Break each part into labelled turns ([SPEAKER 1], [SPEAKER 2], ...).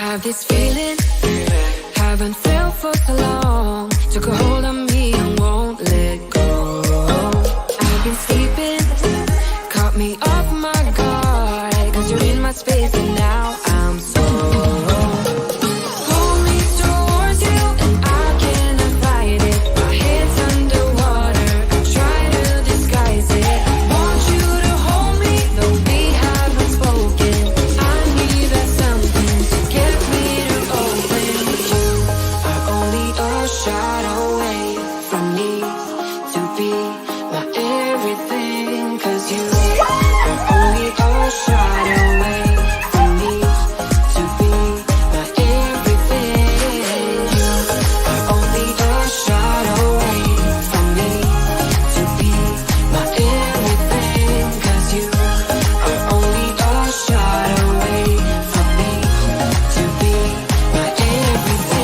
[SPEAKER 1] Have this feeling, haven't felt for so long. Took a hold of me and won't let go. I've been sleeping, caught me off my guard. Cause you're in my space and now I'm so pull me towards you and I cannot fight it. My head's underwater, I try to disguise it. Want you to hold me, though we haven't spoken. I need that something to get me to open. You are only a shot away from me to be my everything. Cause you are only a shot away from me to be my everything. You are only a shot away from me to be my everything. Cause you are only a shot away from me to be my everything.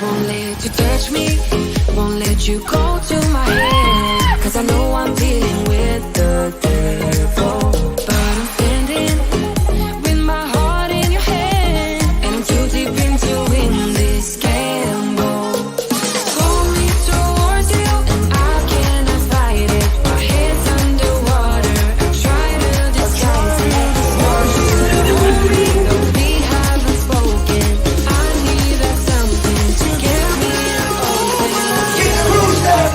[SPEAKER 1] Won't let you touch me, won't let you go to my head. Cause I know I'm dealing with the devil. But I'm standing with my heart in your hand. And I'm too deep into in this gamble. Pull me towards you and I cannot fight it. My head's underwater, I try to disguise it. Want you to hold me, though we haven't spoken. I need that something to get me open.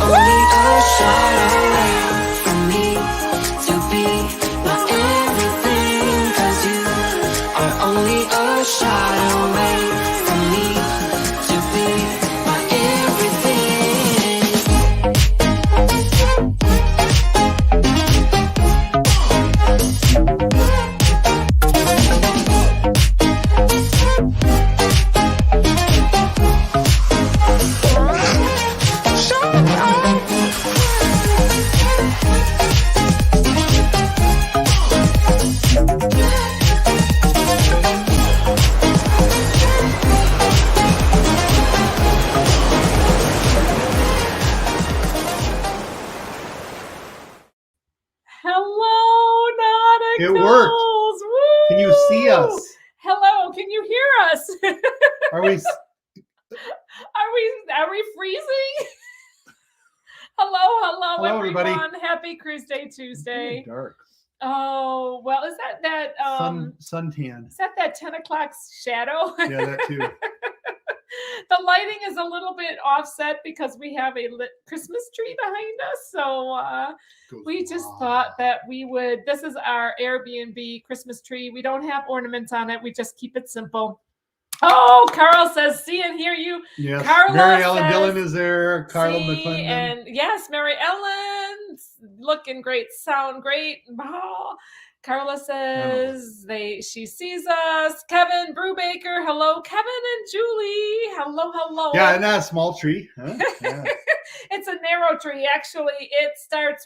[SPEAKER 1] Only a shot away from me to be my everything. Cause you are only a shot away from me to be my everything.
[SPEAKER 2] Hello, Nauticals!
[SPEAKER 3] It worked.
[SPEAKER 2] Woo!
[SPEAKER 3] Can you see us?
[SPEAKER 2] Hello, can you hear us?
[SPEAKER 3] Are we?
[SPEAKER 2] Are we freezing? Hello,
[SPEAKER 3] Hello, everybody.
[SPEAKER 2] everyone. Happy Cruise Day Tuesday.
[SPEAKER 3] Dark.
[SPEAKER 2] Oh, well, is that
[SPEAKER 3] Suntan.
[SPEAKER 2] is that 10 o'clock shadow?
[SPEAKER 3] Yeah, that too.
[SPEAKER 2] The lighting is a little bit offset because we have a lit Christmas tree behind us. So
[SPEAKER 3] Goes
[SPEAKER 2] we just
[SPEAKER 3] wild.
[SPEAKER 2] thought that we would, this is our Airbnb Christmas tree. We don't have ornaments on it. We just keep it simple. Oh, Carl says, see and hear you.
[SPEAKER 3] Yes.
[SPEAKER 2] Carla
[SPEAKER 3] Mary Ellen
[SPEAKER 2] says,
[SPEAKER 3] Dillon is there. Carla
[SPEAKER 2] See,
[SPEAKER 3] McClendon.
[SPEAKER 2] and yes, Mary Ellen, looking great, sound great. Oh, Carla says she sees us. Kevin Brubaker, hello. Kevin and Julie, hello.
[SPEAKER 3] Yeah, and that small tree. Huh? Yeah.
[SPEAKER 2] It's a narrow tree. Actually, it starts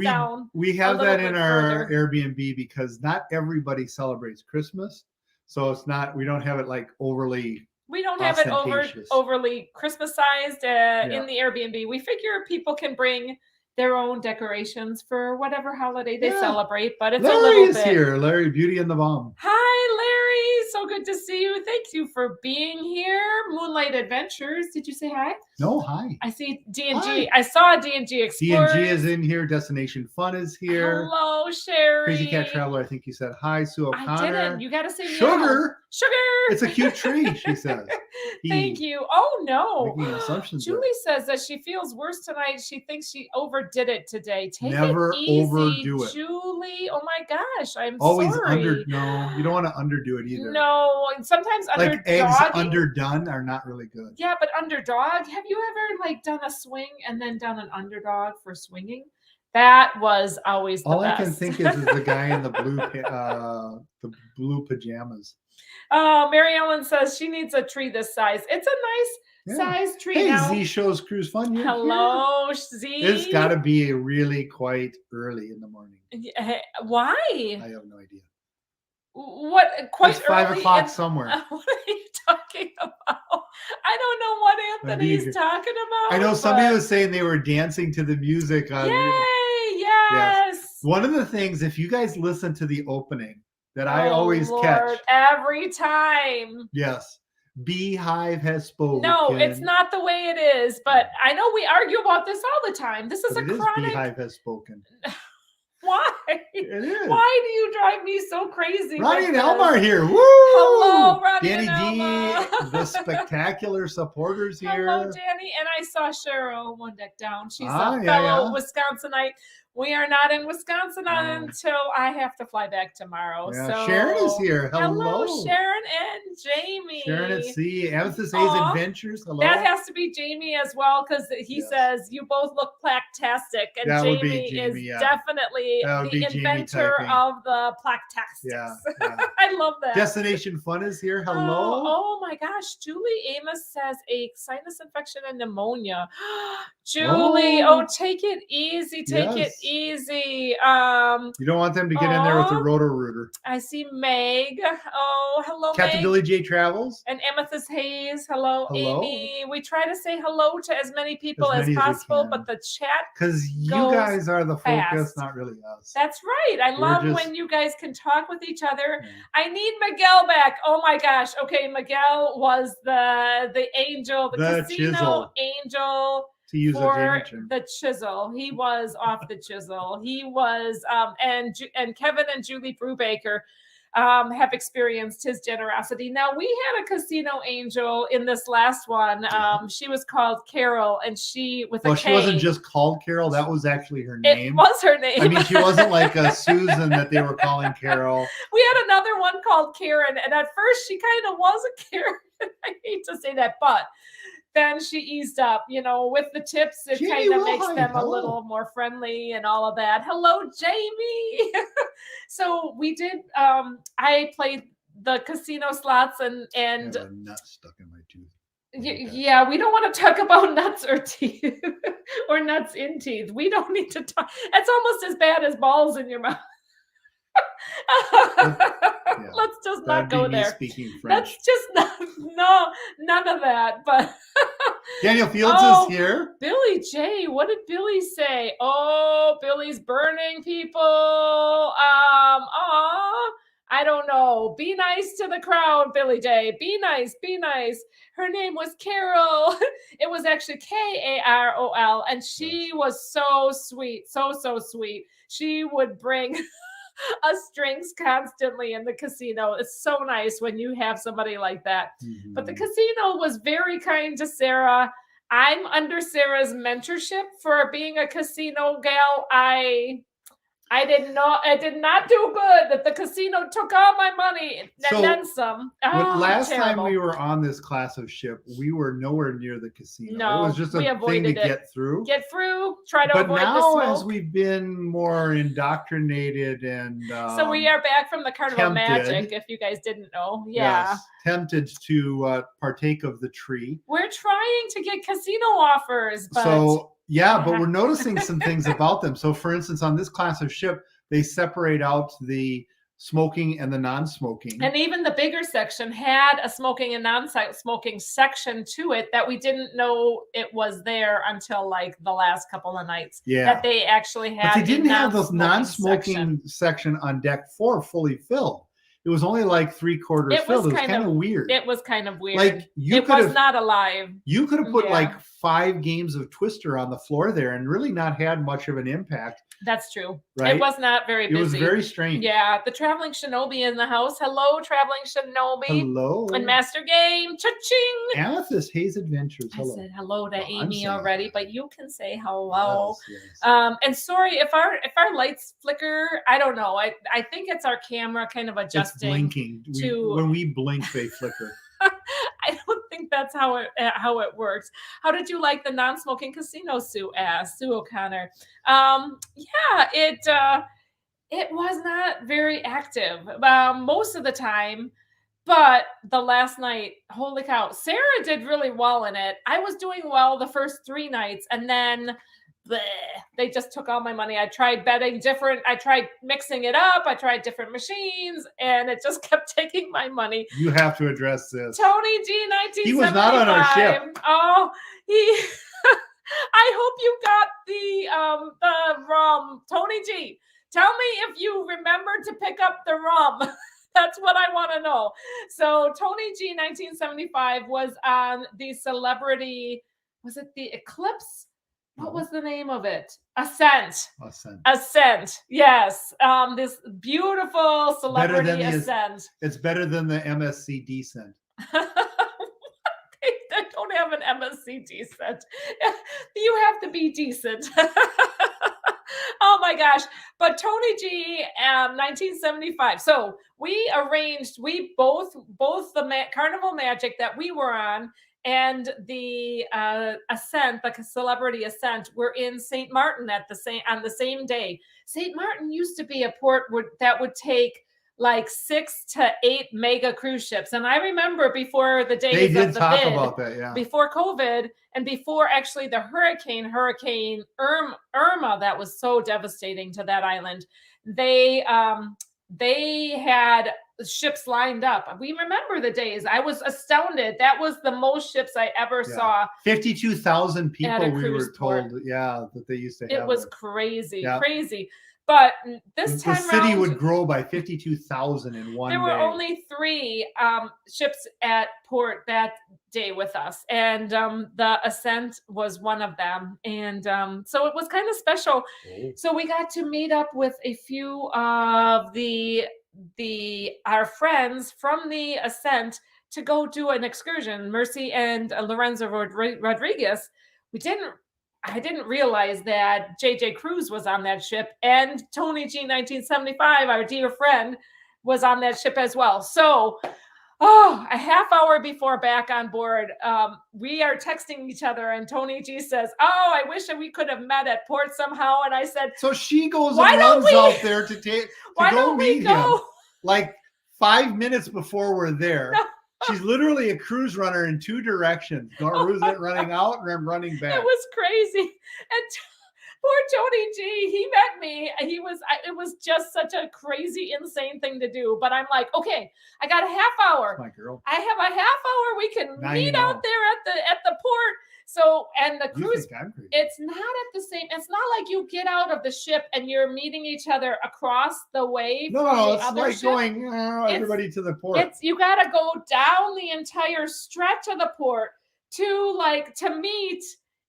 [SPEAKER 2] down.
[SPEAKER 3] We have
[SPEAKER 2] a little
[SPEAKER 3] that in
[SPEAKER 2] bit
[SPEAKER 3] our
[SPEAKER 2] further.
[SPEAKER 3] Airbnb because not everybody celebrates Christmas. So it's not, we don't have it like overly.
[SPEAKER 2] We don't have it
[SPEAKER 3] ostentatious.
[SPEAKER 2] overly Christmas sized in the Airbnb. We figure people can bring their own decorations for whatever holiday they
[SPEAKER 3] Yeah.
[SPEAKER 2] celebrate, but it's
[SPEAKER 3] Larry
[SPEAKER 2] a little
[SPEAKER 3] is
[SPEAKER 2] bit.
[SPEAKER 3] here. Larry, Beauty and the Bomb.
[SPEAKER 2] Hi, Larry. So good to see you. Thank you for being here. Moonlight Adventures. Did you say hi?
[SPEAKER 3] No, hi.
[SPEAKER 2] I see D&G.
[SPEAKER 3] Hi.
[SPEAKER 2] I saw D&G Explorers.
[SPEAKER 3] D&G is in here. Destination Fun is here.
[SPEAKER 2] Hello, Sherry.
[SPEAKER 3] Crazy Cat Traveler, I think you said hi. Sue
[SPEAKER 2] I
[SPEAKER 3] O'Connor.
[SPEAKER 2] didn't. You got to say meow.
[SPEAKER 3] Sugar.
[SPEAKER 2] Sugar.
[SPEAKER 3] It's a cute tree, she says.
[SPEAKER 2] Thank you. Oh, no.
[SPEAKER 3] Making assumptions there.
[SPEAKER 2] Julie says that she feels worse tonight. She thinks she overdid it today. Take
[SPEAKER 3] Never
[SPEAKER 2] it easy,
[SPEAKER 3] overdo it.
[SPEAKER 2] Julie. Oh my gosh, I'm
[SPEAKER 3] Always
[SPEAKER 2] sorry.
[SPEAKER 3] No, you don't want to underdo it either.
[SPEAKER 2] No, and sometimes
[SPEAKER 3] Like eggs
[SPEAKER 2] underdog.
[SPEAKER 3] underdone are not really good.
[SPEAKER 2] Yeah, but underdog. Have you ever like done a swing and then done an underdog for swinging? That was always the
[SPEAKER 3] All
[SPEAKER 2] best.
[SPEAKER 3] I can think is the guy in the blue pajamas.
[SPEAKER 2] Oh, Mary Ellen says she needs a tree this size. It's a nice size tree
[SPEAKER 3] Hey,
[SPEAKER 2] now.
[SPEAKER 3] Z Shows Cruise Fun. You're
[SPEAKER 2] Hello,
[SPEAKER 3] here.
[SPEAKER 2] Z.
[SPEAKER 3] It's got to be really quite early in the morning.
[SPEAKER 2] Why?
[SPEAKER 3] I have no idea.
[SPEAKER 2] What? Quite
[SPEAKER 3] it's 5
[SPEAKER 2] early
[SPEAKER 3] o'clock somewhere.
[SPEAKER 2] What are you talking about? I don't know what Anthony's talking about.
[SPEAKER 3] I know somebody was saying they were dancing to the music.
[SPEAKER 2] Yay! Yes.
[SPEAKER 3] One of the things, if you guys listen to the opening, that I always catch
[SPEAKER 2] every time.
[SPEAKER 3] Yes. Beehive has spoken.
[SPEAKER 2] No, it's not the way it is, but I know we argue about this all the time. This is
[SPEAKER 3] but
[SPEAKER 2] a chronic.
[SPEAKER 3] Beehive has spoken.
[SPEAKER 2] Why?
[SPEAKER 3] It is.
[SPEAKER 2] Why do you drive me so crazy?
[SPEAKER 3] Ronnie and Elma are here. Woo!
[SPEAKER 2] Hello, Ronnie
[SPEAKER 3] Danny
[SPEAKER 2] and Elma.
[SPEAKER 3] D, the spectacular supporters here.
[SPEAKER 2] Hello, Danny. And I saw Cheryl one deck down. She's a fellow Wisconsinite. We are not in Wisconsin until I have to fly back tomorrow.
[SPEAKER 3] Yeah,
[SPEAKER 2] so
[SPEAKER 3] Sharon is here. Hello,
[SPEAKER 2] Sharon and Jamie.
[SPEAKER 3] Sharon at Sea, Amethyst Hayes Adventures. Hello.
[SPEAKER 2] That has to be Jamie as well, because he says you both look plaque-tastic, and
[SPEAKER 3] that
[SPEAKER 2] Jamie is definitely the inventor of the plaque-tastics.
[SPEAKER 3] Yeah,
[SPEAKER 2] I love that.
[SPEAKER 3] Destination Fun is here. Hello.
[SPEAKER 2] Oh my gosh, Julie Amos says a sinus infection and pneumonia. Julie, take it easy. Take it easy.
[SPEAKER 3] You don't want them to get in there with the roto-rooter.
[SPEAKER 2] I see Meg. Oh, hello,
[SPEAKER 3] Captain
[SPEAKER 2] Meg.
[SPEAKER 3] Billy J Travels.
[SPEAKER 2] And Amethyst Hayes. Hello, Amy. We try to say hello to as many people as possible, but the chat
[SPEAKER 3] because you guys are the focus, not really us.
[SPEAKER 2] That's right. I love when you guys can talk with each other. I need Miguel back. Oh my gosh. Okay, Miguel was the angel, the casino
[SPEAKER 3] chisel.
[SPEAKER 2] Angel.
[SPEAKER 3] To use
[SPEAKER 2] for the chisel. He was off the chisel. He was and Kevin and Julie Brubaker have experienced his generosity. Now, we had a casino angel in this last one. She was called Carol, and she with a K.
[SPEAKER 3] She wasn't just called Carol. That was actually her name.
[SPEAKER 2] It was her name.
[SPEAKER 3] I mean, she wasn't like a Susan that they were calling Carol.
[SPEAKER 2] We had another one called Karen, and at first she kind of was a Karen. I hate to say that, but then she eased up, with the tips. It kind of makes them a little more friendly and all of that. Hello, Jamie. So we did, I played the casino slots and I have a nut stuck in my tooth. Yeah, we don't want to talk about nuts or teeth or nuts in teeth. We don't need to talk. It's almost as bad as balls in your mouth. Let's just not go there.
[SPEAKER 3] Speaking French.
[SPEAKER 2] That's just none of that. But
[SPEAKER 3] Daniel Fields is here.
[SPEAKER 2] Billy J, what did Billy say? Oh, Billy's burning people. I don't know. Be nice to the crowd, Billy J. Be nice. Be nice. Her name was Carol. It was actually Karol, and she was so sweet, so sweet. She would bring us drinks constantly in the casino. It's so nice when you have somebody like that. Mm-hmm. But the casino was very kind to Sarah. I'm under Sarah's mentorship for being a casino gal. I did not do good. That the casino took all my money and then some.
[SPEAKER 3] Last time we were on this class of ship, we were nowhere near the casino. No, it was just a thing to get through.
[SPEAKER 2] Get through. Try to avoid the smoke.
[SPEAKER 3] But now, as we've been more indoctrinated and
[SPEAKER 2] so we are back from the Carnival Magic. If you guys didn't know,
[SPEAKER 3] tempted to partake of the tree.
[SPEAKER 2] We're trying to get casino offers, but
[SPEAKER 3] but we're noticing some things about them. So, for instance, on this class of ship, they separate out the smoking and the non-smoking.
[SPEAKER 2] And even the bigger section had a smoking and non-smoking section to it that we didn't know it was there until like the last couple of nights.
[SPEAKER 3] Yeah.
[SPEAKER 2] That they actually had.
[SPEAKER 3] But they didn't have the non-smoking section on deck 4 fully filled. It was only like 3/4 filled. It was kind of weird.
[SPEAKER 2] It was kind of weird.
[SPEAKER 3] Like
[SPEAKER 2] it was not alive.
[SPEAKER 3] You could have put like 5 games of Twister on the floor there and really not had much of an impact.
[SPEAKER 2] That's true.
[SPEAKER 3] Right?
[SPEAKER 2] It was not very busy.
[SPEAKER 3] It was very strange.
[SPEAKER 2] Yeah. The Traveling Shinobi in the house. Hello, Traveling Shinobi.
[SPEAKER 3] Hello.
[SPEAKER 2] And Master Game. Cha-ching.
[SPEAKER 3] Amethyst Hayes Adventures. Hello.
[SPEAKER 2] I said hello to Amy already, but you can say hello. Yes. And sorry if our lights flicker. I don't know. I think it's our camera kind of adjusting.
[SPEAKER 3] It's blinking. When we blink, they flicker.
[SPEAKER 2] I don't think that's that's how it works. How did you like the non-smoking casino? Sue asked. Sue O'Connor. Yeah, it was not very active most of the time. But the last night, holy cow, Sarah did really well in it. I was doing well the first 3 nights, and then bleh, they just took all my money. I tried betting different. I tried mixing it up. I tried different machines, and it just kept taking my money.
[SPEAKER 3] You have to address this.
[SPEAKER 2] Tony G, 1975.
[SPEAKER 3] He was not on our ship.
[SPEAKER 2] Oh, he. I hope you got the rum, Tony G. Tell me if you remembered to pick up the rum. That's what I want to know. So Tony G, 1975, was on the celebrity, was it the Eclipse? What was the name of it? Ascent. Yes. This beautiful celebrity Ascent.
[SPEAKER 3] It's better than the MSC Descent.
[SPEAKER 2] They don't have an MSC Decent. You have to be decent. Oh my gosh. But Tony G, 1975. So we arranged, both the Carnival Magic that we were on and the Ascent, the celebrity Ascent, were in St. Martin on the same day. St. Martin used to be a port that would take like 6 to 8 mega cruise ships. And I remember before the days
[SPEAKER 3] they did
[SPEAKER 2] of the
[SPEAKER 3] talk
[SPEAKER 2] bid,
[SPEAKER 3] about that, yeah.
[SPEAKER 2] Before COVID and before actually the Hurricane Irma that was so devastating to that island, they had ships lined up. We remember the days. I was astounded. That was the most ships I ever saw.
[SPEAKER 3] 52,000 people we were told,
[SPEAKER 2] port.
[SPEAKER 3] that they used to have.
[SPEAKER 2] It was crazy,
[SPEAKER 3] yeah.
[SPEAKER 2] crazy. But this time
[SPEAKER 3] the city would grow by 52,000 in one day.
[SPEAKER 2] There were only 3 ships at port that day with us, and the Ascent was one of them. And so it was kind of special. Oh. So we got to meet up with a few of our friends from the Ascent to go do an excursion. Mercy and Lorenzo Rodriguez. I didn't realize that JJ Cruz was on that ship, and Tony G, 1975, our dear friend, was on that ship as well. So, a half hour before back on board, we are texting each other, and Tony G says, "Oh, I wish that we could have met at port somehow." And I said,
[SPEAKER 3] so she goes and runs out there to go meet him, like 5 minutes before we're there. No. She's literally a cruise runner in 2 directions, running out and running back.
[SPEAKER 2] It was crazy. And poor Tony G, he met me. It was just such a crazy, insane thing to do. But I'm like, okay, I got a half hour.
[SPEAKER 3] My girl.
[SPEAKER 2] I have a half hour. We can meet out there at the port. So, and the cruise, it's not at the same, it's not like you get out of the ship and you're meeting each other across the way.
[SPEAKER 3] No, it's like going everybody to the port.
[SPEAKER 2] You got to go down the entire stretch of the port to meet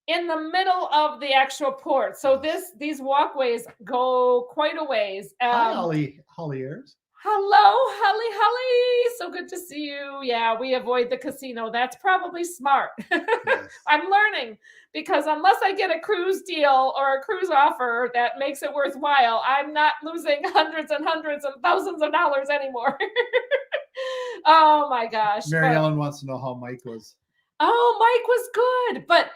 [SPEAKER 2] in the middle of the actual port. So these walkways go quite a ways.
[SPEAKER 3] Hi, Holly Ayers.
[SPEAKER 2] Hello, Holly. So good to see you. Yeah, we avoid the casino. That's probably smart. Yes. I'm learning, because unless I get a cruise deal or a cruise offer that makes it worthwhile, I'm not losing hundreds and thousands of dollars anymore. Oh my gosh.
[SPEAKER 3] Mary Ellen wants to know how Mike was.
[SPEAKER 2] Oh, Mike was good. But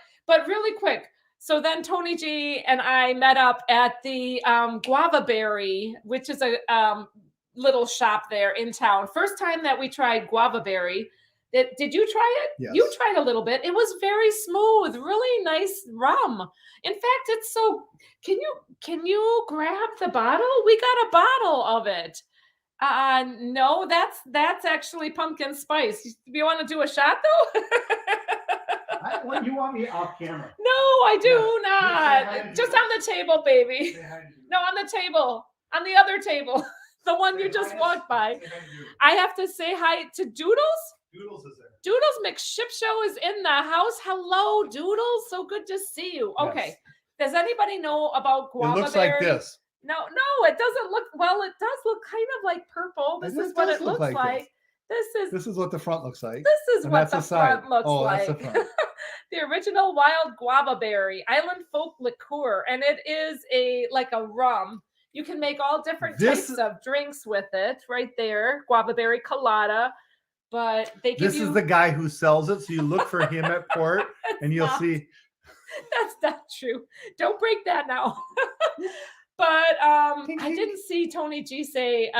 [SPEAKER 2] really quick. So then Tony G and I met up at the Guava Berry, which is a little shop there in town. First time that we tried guava berry. Did you try it?
[SPEAKER 3] Yes.
[SPEAKER 2] You tried a little bit. It was very smooth, really nice rum. In fact, it's so. Can you grab the bottle? We got a bottle of it. No, that's actually pumpkin spice. Do you want to do a shot though?
[SPEAKER 3] You want me off camera?
[SPEAKER 2] No, I do not. Just on the table, baby. No, on the table. On the other table. The one you just walked by. I have to say hi to Doodles.
[SPEAKER 3] Doodles is there.
[SPEAKER 2] Doodles McShipshow is in the house. Hello, Doodles. So good to see you. Okay. Yes. Does anybody know about guava berry?
[SPEAKER 3] It looks like this.
[SPEAKER 2] No, it doesn't look. Well, it does look kind of like purple. This is what it looks like. This is what
[SPEAKER 3] the front looks like.
[SPEAKER 2] This is what the front looks like.
[SPEAKER 3] That's the front.
[SPEAKER 2] The original wild guava berry island folk liqueur, and it is like a rum. You can make all different types of drinks with it right there. Guava berry colada. But they give
[SPEAKER 3] This is the guy who sells it, so you look for him at port, and you'll see.
[SPEAKER 2] That's not true. Don't break that now. But I didn't see Tony G say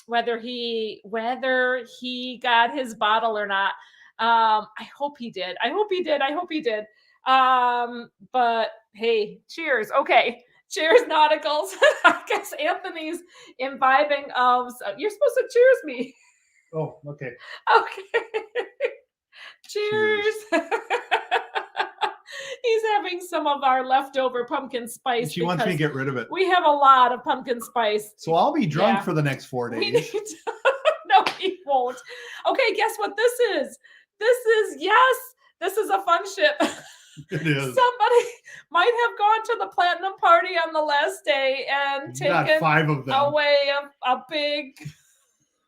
[SPEAKER 2] whether he got his bottle or not. I hope he did. I hope he did. But hey, cheers. Okay. Cheers, Nauticals. I guess Anthony's imbibing of. You're supposed to cheers me.
[SPEAKER 3] Oh, okay.
[SPEAKER 2] Okay. Cheers. He's having some of our leftover pumpkin spice.
[SPEAKER 3] She wants me to get rid of it.
[SPEAKER 2] We have a lot of pumpkin spice.
[SPEAKER 3] So I'll be drunk for the next 4 days.
[SPEAKER 2] No, he won't. Okay, guess what this is? This is a fun ship.
[SPEAKER 3] It is.
[SPEAKER 2] Somebody might have gone to the platinum party on the last day and taken
[SPEAKER 3] 5 of them
[SPEAKER 2] away a big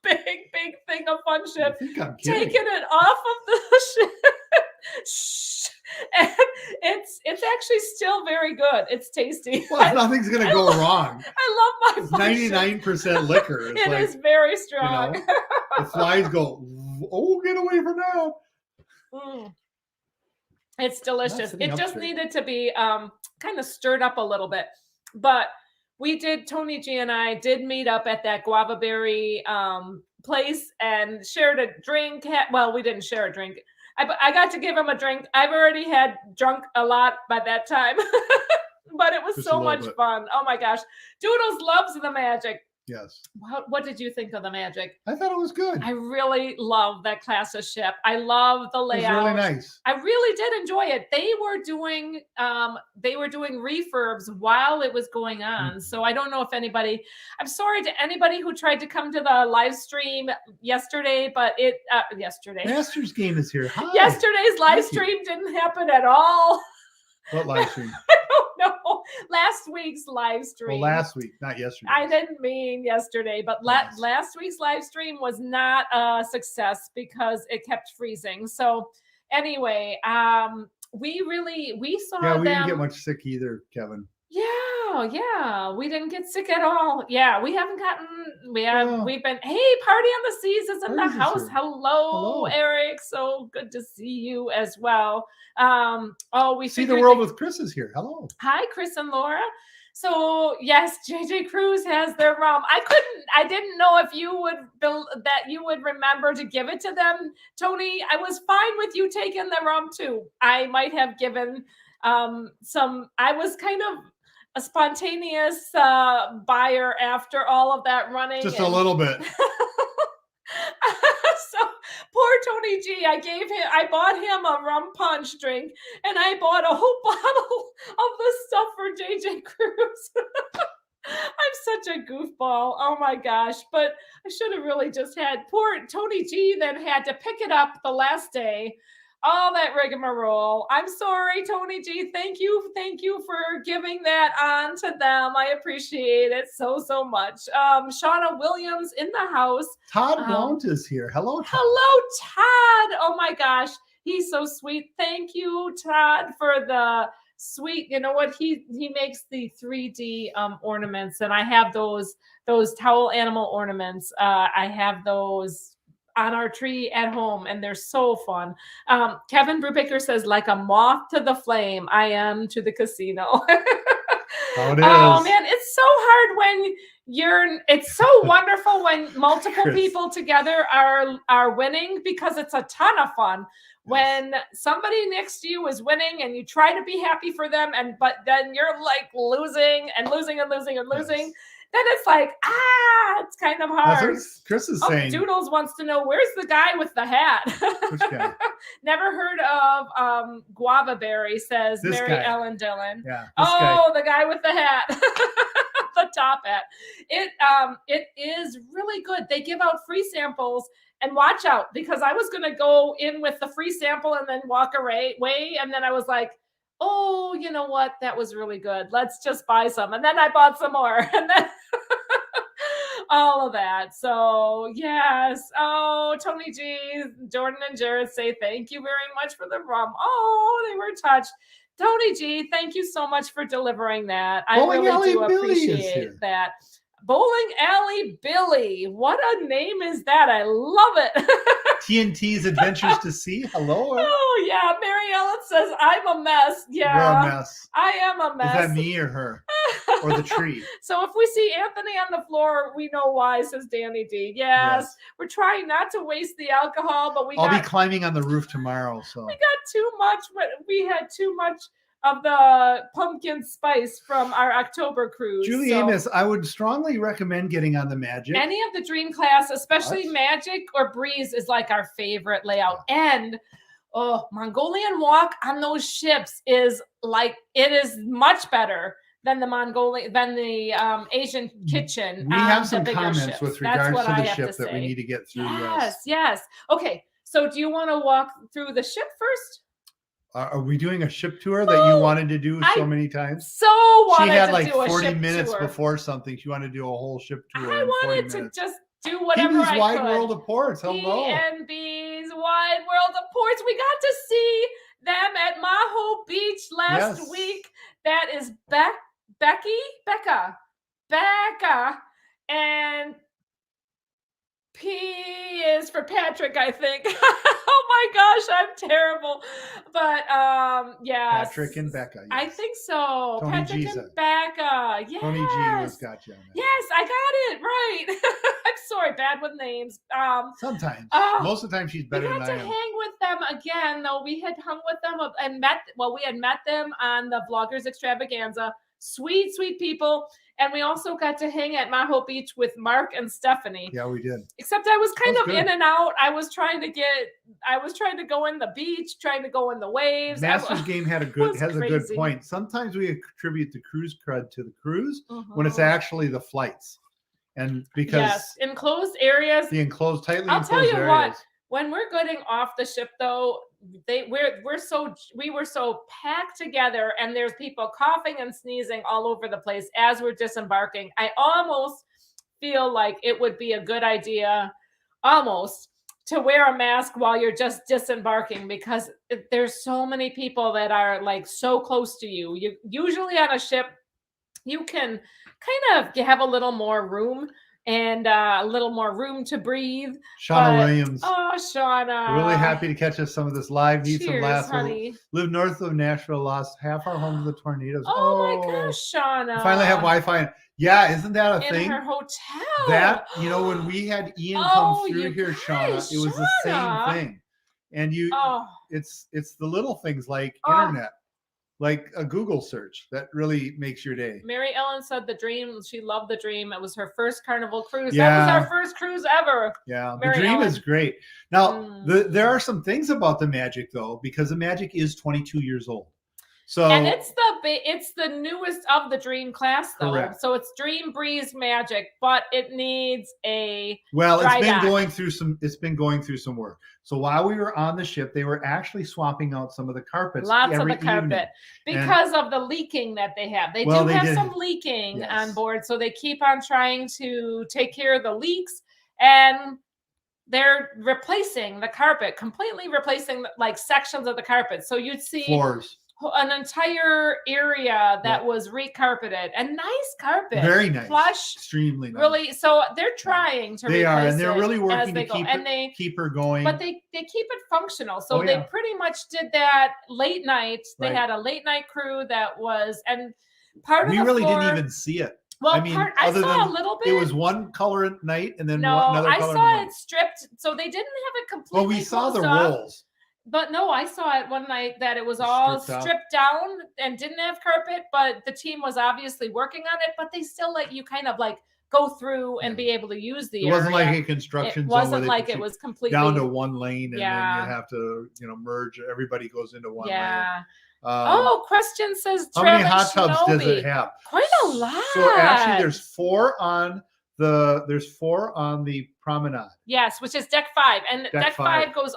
[SPEAKER 2] thing of fun ship, taking it off of the ship. And it's actually still very good. It's tasty.
[SPEAKER 3] Well, nothing's gonna go wrong.
[SPEAKER 2] I love my
[SPEAKER 3] 99% liquor.
[SPEAKER 2] It is very strong.
[SPEAKER 3] You know, the flies go, oh, get away from that.
[SPEAKER 2] It's delicious. It just needed to be kind of stirred up a little bit. But Tony G and I did meet up at that guava berry place and shared a drink. Well, we didn't share a drink. I got to give him a drink. I've already had drunk a lot by that time, but it was just so much fun. Oh my gosh. Doodles loves the Magic.
[SPEAKER 3] Yes.
[SPEAKER 2] What did you think of the Magic?
[SPEAKER 3] I thought it was good.
[SPEAKER 2] I really love that class of ship. I love the layout.
[SPEAKER 3] It was really nice.
[SPEAKER 2] I really did enjoy it. They were doing refurbs while it was going on. So I don't know if I'm sorry to anybody who tried to come to the live stream yesterday, but yesterday.
[SPEAKER 3] Masters game is here. Hi.
[SPEAKER 2] Yesterday's live stream didn't happen at all.
[SPEAKER 3] What live stream?
[SPEAKER 2] I don't know. Last week's live stream.
[SPEAKER 3] Well, last week, not yesterday.
[SPEAKER 2] I didn't mean yesterday, but last week's live stream was not a success because it kept freezing. So anyway, we saw them.
[SPEAKER 3] Yeah, we didn't get much sick either, Kevin.
[SPEAKER 2] Yeah, we didn't get sick at all. Yeah, we haven't gotten. We've been. Hey, Party on the Seas is in the house. Hello, Eric. So good to see you as well. We
[SPEAKER 3] see the world with Chris is here. Hello.
[SPEAKER 2] Hi, Chris and Laura. So yes, JJ Cruz has their rum. I didn't know if you would remember to give it to them, Tony. I was fine with you taking the rum too. I might have given some. I was kind of a spontaneous buyer after all of that running.
[SPEAKER 3] Just a little bit.
[SPEAKER 2] So poor Tony G, I bought him a rum punch drink and I bought a whole bottle of the stuff for JJ Cruz. I'm such a goofball. Oh my gosh. But I should have really just had poor Tony G then had to pick it up the last day. All that rigmarole. I'm sorry, Tony G. Thank you for giving that on to them. I appreciate it so much. Shauna Williams in the house.
[SPEAKER 3] Todd Blount is here. Hello, Todd.
[SPEAKER 2] Hello, Todd. Oh my gosh, he's so sweet. Thank you, Todd, for the sweet. You know what? He makes the 3D ornaments, and I have those towel animal ornaments. I have those on our tree at home, and they're so fun. Kevin Brubaker says, like a moth to the flame, I am to the casino.
[SPEAKER 3] Oh, it is.
[SPEAKER 2] Oh man, it's so hard when it's so wonderful when multiple people together are winning, because it's a ton of fun. When somebody next to you is winning and you try to be happy for them, but then you're like losing. Then it's like, it's kind of hard.
[SPEAKER 3] Chris is saying.
[SPEAKER 2] Doodles wants to know, where's the guy with the hat?
[SPEAKER 3] Which guy?
[SPEAKER 2] Never heard of Guava Berry, says Mary Ellen Dillon.
[SPEAKER 3] Yeah.
[SPEAKER 2] The guy with the hat. The top hat. It is really good. They give out free samples, and watch out, because I was going to go in with the free sample and then walk away. And then I was like, oh, you know what? That was really good. Let's just buy some. And then I bought some more. And then all of that. So, yes. Oh, Tony G, Jordan and Jared say thank you very much for the rum. Oh, they were touched. Tony G, thank you so much for delivering that. I really do appreciate that. Bowling Alley Billy. What a name is that? I love it.
[SPEAKER 3] TNT's Adventures to Sea. Hello.
[SPEAKER 2] Oh yeah, Mary Ellen says I'm a mess. Yeah,
[SPEAKER 3] You're a mess.
[SPEAKER 2] I am a mess.
[SPEAKER 3] Is that me or her or the tree?
[SPEAKER 2] So if we see Anthony on the floor, we know why, says Danny D. Yes. We're trying not to waste the alcohol, but
[SPEAKER 3] I'll be climbing on the roof tomorrow. So
[SPEAKER 2] we got too much, but we had too much of the pumpkin spice from our October cruise.
[SPEAKER 3] Julie Amos, I would strongly recommend getting on the Magic.
[SPEAKER 2] Any of the Dream class, especially Magic or Breeze, is like our favorite layout. And Mongolian walk on those ships is like, it is much better than the Asian kitchen.
[SPEAKER 3] We have some comments with regards to the ship that we need to get through.
[SPEAKER 2] Yes. Okay, so do you want to walk through the ship first?
[SPEAKER 3] Are we doing a ship tour that you wanted to do so many times?
[SPEAKER 2] She had
[SPEAKER 3] like 40 minutes before something. She wanted to do a whole ship tour.
[SPEAKER 2] I wanted to just do whatever I could.
[SPEAKER 3] Wide World of Ports. Hello.
[SPEAKER 2] PNB's Wide World of Ports. We got to see them at Maho Beach last week. That is Becca, and P is for Patrick, I think. Oh my gosh, I'm terrible. But yes.
[SPEAKER 3] Patrick and Becca. Yes.
[SPEAKER 2] I think so.
[SPEAKER 3] Tony
[SPEAKER 2] Patrick
[SPEAKER 3] G
[SPEAKER 2] and
[SPEAKER 3] said.
[SPEAKER 2] Becca. Yes.
[SPEAKER 3] Tony G has got you on that.
[SPEAKER 2] Yes, I got it right. I'm sorry, bad with names.
[SPEAKER 3] Sometimes. Most of the time she's better than I am.
[SPEAKER 2] We had to hang with them again, though. We had hung with them and we had met them on the Vloggers Extravaganza. Sweet, sweet people. And we also got to hang at Maho Beach with Mark and Stephanie.
[SPEAKER 3] Yeah, we did.
[SPEAKER 2] Except I was kind of in and out. I was trying to go in the beach, trying to go in the waves.
[SPEAKER 3] Masters Game has a good point. Sometimes we attribute the cruise crud to the cruise when it's actually the flights. And because
[SPEAKER 2] enclosed areas.
[SPEAKER 3] The enclosed, tightly
[SPEAKER 2] I'll
[SPEAKER 3] enclosed areas.
[SPEAKER 2] tell you what, when we're getting off the ship though, we were so packed together, and there's people coughing and sneezing all over the place as we're disembarking. I almost feel like it would be a good idea to wear a mask while you're just disembarking, because there's so many people that are like so close to you. You usually on a ship, you can kind of have a little more room and a little more room to breathe.
[SPEAKER 3] Shauna Williams.
[SPEAKER 2] Oh, Shauna.
[SPEAKER 3] Really happy to catch us some of this live. Need some laughs.
[SPEAKER 2] Honey.
[SPEAKER 3] Live north of Nashville, lost half our home to the tornadoes.
[SPEAKER 2] Oh my gosh, Shauna.
[SPEAKER 3] We finally have Wi-Fi. Yeah, isn't that a thing?
[SPEAKER 2] In her hotel.
[SPEAKER 3] That, when we had Ian come through here, Shauna, it was the same thing. And it's the little things like internet. Like a Google search that really makes your day.
[SPEAKER 2] Mary Ellen said the Dream. She loved the Dream. It was her first Carnival cruise. Yeah. That was our first cruise ever.
[SPEAKER 3] Yeah, the Dream is great. Now, there are some things about the Magic though, because the Magic is 22 years old. So
[SPEAKER 2] and it's the newest of the Dream class though. Correct. So it's Dream, Breeze, Magic, but it needs a
[SPEAKER 3] it's been going through some work. So while we were on the ship, they were actually swapping out some of the carpets.
[SPEAKER 2] Lots of the carpet because of the leaking that they have. They have some leaking on board, so they keep on trying to take care of the leaks, and they're replacing the carpet, completely replacing like sections of the carpet. So you'd see
[SPEAKER 3] floors.
[SPEAKER 2] An entire area that was recarpeted, and nice carpet,
[SPEAKER 3] very nice,
[SPEAKER 2] plush,
[SPEAKER 3] extremely nice.
[SPEAKER 2] Really, so they're trying to.
[SPEAKER 3] They are, and they're really working to keep her going.
[SPEAKER 2] But they keep it functional. So they pretty much did that late night. They had a late night crew that was, and part of
[SPEAKER 3] we really didn't even see it.
[SPEAKER 2] Well, I saw a little bit.
[SPEAKER 3] It was one color at night, and then another color.
[SPEAKER 2] I saw it stripped, so they didn't have it completely.
[SPEAKER 3] Well, we saw the rolls.
[SPEAKER 2] But no, I saw it one night that it was all stripped down and didn't have carpet, but the team was obviously working on it, but they still let you kind of like go through and be able to use the area.
[SPEAKER 3] It wasn't like a construction zone.
[SPEAKER 2] It wasn't like it was completely
[SPEAKER 3] down to one lane, and then you have to, merge. Everybody goes into one lane.
[SPEAKER 2] Question says,
[SPEAKER 3] how many hot tubs does it have?
[SPEAKER 2] Quite a lot.
[SPEAKER 3] So actually, there's four on the promenade.
[SPEAKER 2] Yes, which is deck 5, and deck 5 goes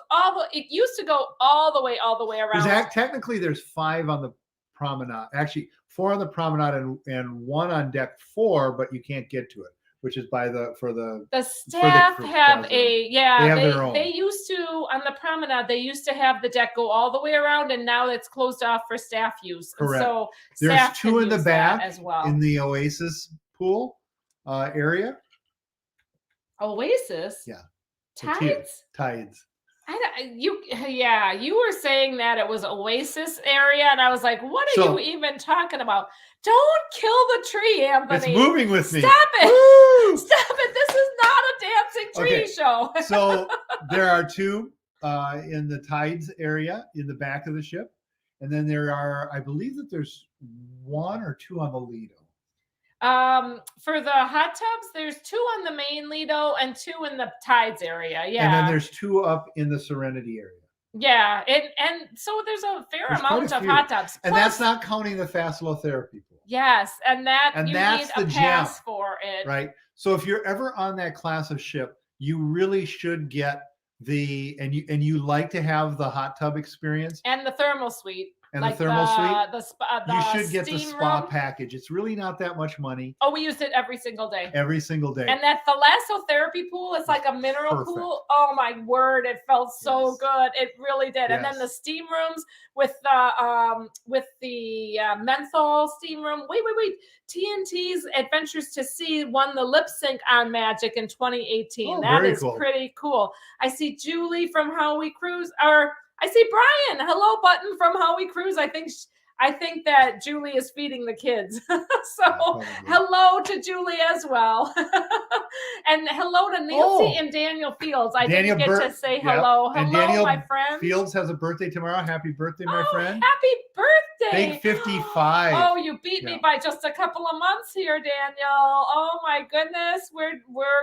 [SPEAKER 2] it used to go all the way around.
[SPEAKER 3] Technically, there's 5 on the promenade. Actually, 4 on the promenade and 1 on deck 4, but you can't get to it, which is the
[SPEAKER 2] staff have
[SPEAKER 3] their own.
[SPEAKER 2] They used to on the promenade. They used to have the deck go all the way around, and now it's closed off for staff use.
[SPEAKER 3] Correct.
[SPEAKER 2] So
[SPEAKER 3] there's 2 in the back
[SPEAKER 2] as well
[SPEAKER 3] in the Oasis pool area.
[SPEAKER 2] Oasis.
[SPEAKER 3] Yeah.
[SPEAKER 2] Tides. you were saying that it was Oasis area, and I was like, what are you even talking about? Don't kill the tree, Anthony.
[SPEAKER 3] It's moving with me.
[SPEAKER 2] Stop it. Woo! Stop it. This is not a dancing tree show.
[SPEAKER 3] So there are 2 in the tides area in the back of the ship. And then there are, I believe that there's 1 or 2 on the Lido.
[SPEAKER 2] For the hot tubs, there's 2 on the main Lido and 2 in the tides area. Yeah.
[SPEAKER 3] And then there's 2 up in the Serenity area.
[SPEAKER 2] Yeah. And so there's a fair amount of hot tubs.
[SPEAKER 3] And that's not counting the fast slow therapy pool.
[SPEAKER 2] Yes. And that's
[SPEAKER 3] need
[SPEAKER 2] a pass for it.
[SPEAKER 3] Right. So if you're ever on that class of ship, you really should get and you like to have the hot tub experience
[SPEAKER 2] and the thermal suite.
[SPEAKER 3] And
[SPEAKER 2] like
[SPEAKER 3] the thermal suite,
[SPEAKER 2] the
[SPEAKER 3] you should get the spa
[SPEAKER 2] room.
[SPEAKER 3] package. It's really not that much money.
[SPEAKER 2] Oh, we used it every single day.
[SPEAKER 3] Every single day.
[SPEAKER 2] And that thalassotherapy pool, it's like a mineral pool. Oh my word, it felt so good. It really did. And then the steam rooms with the menthol steam room. Wait. TNT's Adventures to Sea won the lip sync on Magic in 2018. That is cool. Pretty cool. I see Julie from How We Cruise, I see Brian. Hello, Button from How We Cruise. I think that Julie is feeding the kids. So hello to Julie as well. And hello to Nancy and Daniel Fields. I didn't get to say hello. Hello, and Daniel my friend.
[SPEAKER 3] Fields has a birthday tomorrow. Happy birthday, my friend.
[SPEAKER 2] Happy birthday.
[SPEAKER 3] Big 55.
[SPEAKER 2] Oh, you beat me by just a couple of months here, Daniel. Oh my goodness. We're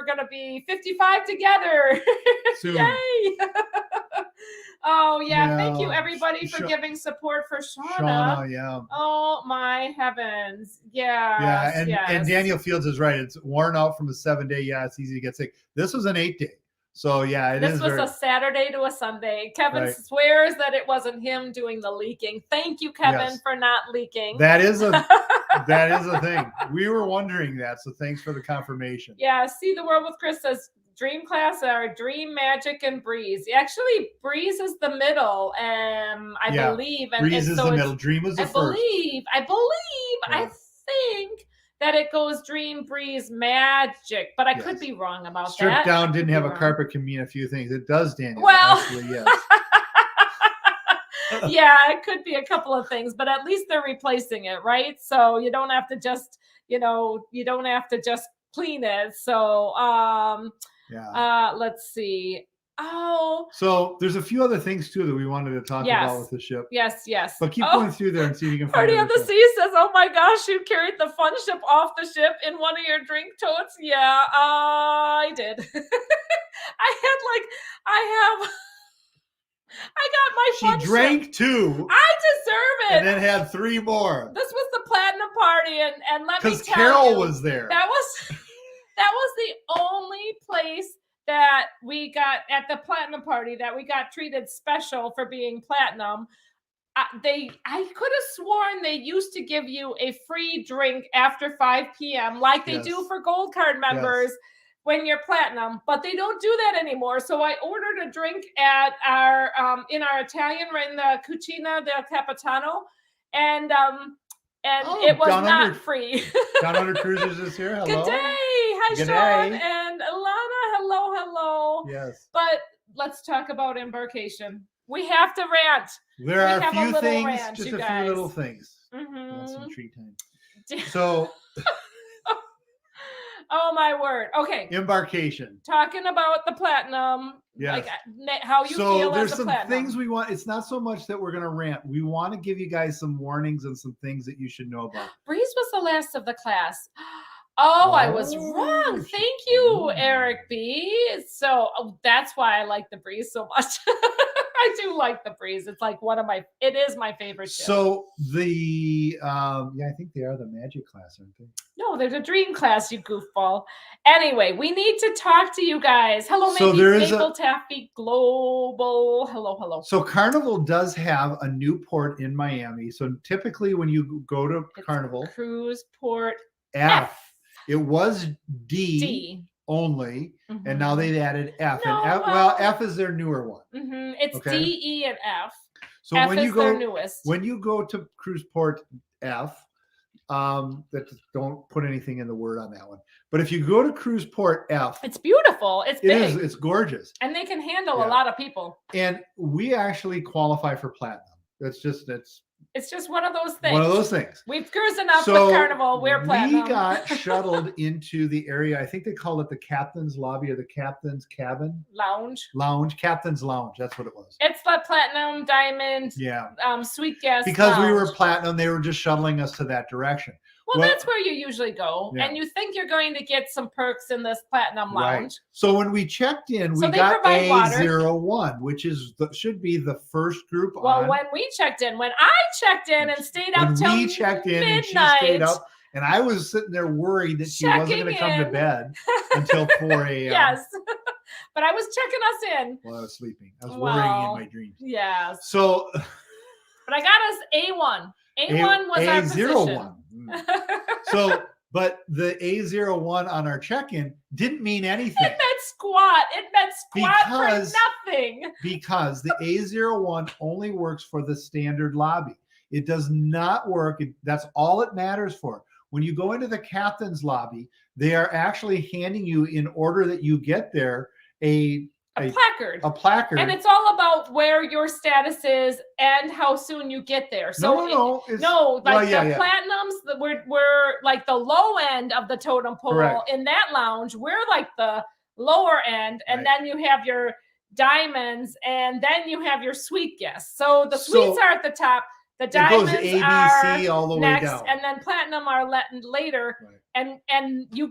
[SPEAKER 2] gonna be 55 together.
[SPEAKER 3] Soon.
[SPEAKER 2] Yay. Oh yeah, thank you everybody for giving support for Shauna.
[SPEAKER 3] Yeah.
[SPEAKER 2] Oh my heavens. Yeah.
[SPEAKER 3] And Daniel Fields is right. It's worn out from a 7-day. Yeah, it's easy to get sick. This was an 8-day. So yeah,
[SPEAKER 2] this was a Saturday to a Sunday. Kevin swears that it wasn't him doing the leaking. Thank you, Kevin, for not leaking.
[SPEAKER 3] That is a thing. We were wondering that. So thanks for the confirmation.
[SPEAKER 2] Yeah, See the World with Chris says Dream class are Dream, Magic, and Breeze. Actually, Breeze is the middle, I believe. And
[SPEAKER 3] Breeze is the middle. Dream is the first.
[SPEAKER 2] I think that it goes Dream, Breeze, Magic, but I could be wrong about that.
[SPEAKER 3] Stripped Down didn't have a carpet can mean a few things. It does, Daniel.
[SPEAKER 2] Well,
[SPEAKER 3] actually, yes.
[SPEAKER 2] Yeah, it could be a couple of things, but at least they're replacing it, right? So you don't have to just, clean it. So, let's see. Oh,
[SPEAKER 3] so there's a few other things too that we wanted to talk about with the ship.
[SPEAKER 2] Yes.
[SPEAKER 3] But keep going through there and see if you can find.
[SPEAKER 2] Party on the Sea says, "Oh my gosh, you carried the fun ship off the ship in one of your drink totes." Yeah, I did. I got my fun.
[SPEAKER 3] She drank 2.
[SPEAKER 2] I deserve it.
[SPEAKER 3] And then had 3 more.
[SPEAKER 2] This was the platinum party, and let me tell you,
[SPEAKER 3] because Carol was there.
[SPEAKER 2] That was the only place that we got at the platinum party that we got treated special for being platinum. I could have sworn they used to give you a free drink after 5 p.m. like they do for gold card members when you're platinum, but they don't do that anymore. So I ordered a drink at our in our Italian in the Cucina del Capitano, and it was not free.
[SPEAKER 3] Down Under Cruisers is here. Hello.
[SPEAKER 2] Good day. Hi, Sean and Alana. Hello.
[SPEAKER 3] Yes.
[SPEAKER 2] But let's talk about embarkation. We have to rant.
[SPEAKER 3] There are a few things, just a few little things. That's some treat time. So.
[SPEAKER 2] Oh my word. Okay.
[SPEAKER 3] Embarkation.
[SPEAKER 2] Talking about the platinum.
[SPEAKER 3] Yes.
[SPEAKER 2] Like how you feel as a platinum.
[SPEAKER 3] So there's some things we want. It's not so much that we're going to rant. We want to give you guys some warnings and some things that you should know about.
[SPEAKER 2] Breeze was the last of the class. Oh, I was wrong. Thank you, Eric B. So that's why I like the Breeze so much. I do like the Breeze. It's like it is my favorite ship.
[SPEAKER 3] So I think they are the Magic class, aren't they?
[SPEAKER 2] No, they're the Dream class, you goofball. Anyway, we need to talk to you guys. Hello, Maple Taffy Global. Hello.
[SPEAKER 3] So Carnival does have a new port in Miami. So typically when you go to Carnival,
[SPEAKER 2] cruise port
[SPEAKER 3] F. It was D. Only, and now they've added F. F is their newer one.
[SPEAKER 2] It's D, E, and F.
[SPEAKER 3] So
[SPEAKER 2] F is their newest.
[SPEAKER 3] When you go to cruise port F, That don't put anything in the word on that one. But if you go to cruise port F,
[SPEAKER 2] it's beautiful. It's big.
[SPEAKER 3] It's gorgeous,
[SPEAKER 2] and they can handle a lot of people.
[SPEAKER 3] And we actually qualify for platinum. It's just
[SPEAKER 2] one of those things.
[SPEAKER 3] One of those things.
[SPEAKER 2] We've cruised enough with Carnival. We're platinum.
[SPEAKER 3] We got shuttled into the area. I think they call it the captain's lobby or the captain's cabin. Lounge. Captain's lounge. That's what it was.
[SPEAKER 2] It's the platinum, diamond, suite guest
[SPEAKER 3] Because
[SPEAKER 2] lounge.
[SPEAKER 3] we were platinum, they were just shuttling us to that direction.
[SPEAKER 2] Well, that's where you usually go. And you think you're going to get some perks in this platinum lounge.
[SPEAKER 3] Right. So when we checked in, we got A01, which should be the first group on.
[SPEAKER 2] Well, when we checked in, when I checked in and stayed up till midnight. We checked in and she stayed up.
[SPEAKER 3] And I was sitting there worried that she wasn't going to come to bed until 4 a.m.
[SPEAKER 2] Yes. But I was checking us in.
[SPEAKER 3] Well, I was sleeping. I was worrying in my dreams.
[SPEAKER 2] Yes.
[SPEAKER 3] So.
[SPEAKER 2] But I got us A1. A1 was our position.
[SPEAKER 3] So, but the A01 on our check-in didn't mean anything.
[SPEAKER 2] It meant squat. It meant squat for nothing.
[SPEAKER 3] Because the A01 only works for the standard lobby. It does not work. That's all it matters for. When you go into the captain's lobby, they are actually handing you, in order that you get there, a
[SPEAKER 2] placard.
[SPEAKER 3] A placard.
[SPEAKER 2] And it's all about where your status is and how soon you get there. So platinums, we're like the low end of the totem pole. Correct. In that lounge. We're like the lower end, and then you have your diamonds, and then you have your suite guests. So the suites are at the top. The diamonds are
[SPEAKER 3] all the
[SPEAKER 2] next,
[SPEAKER 3] way down.
[SPEAKER 2] and then platinum are later. Right. And you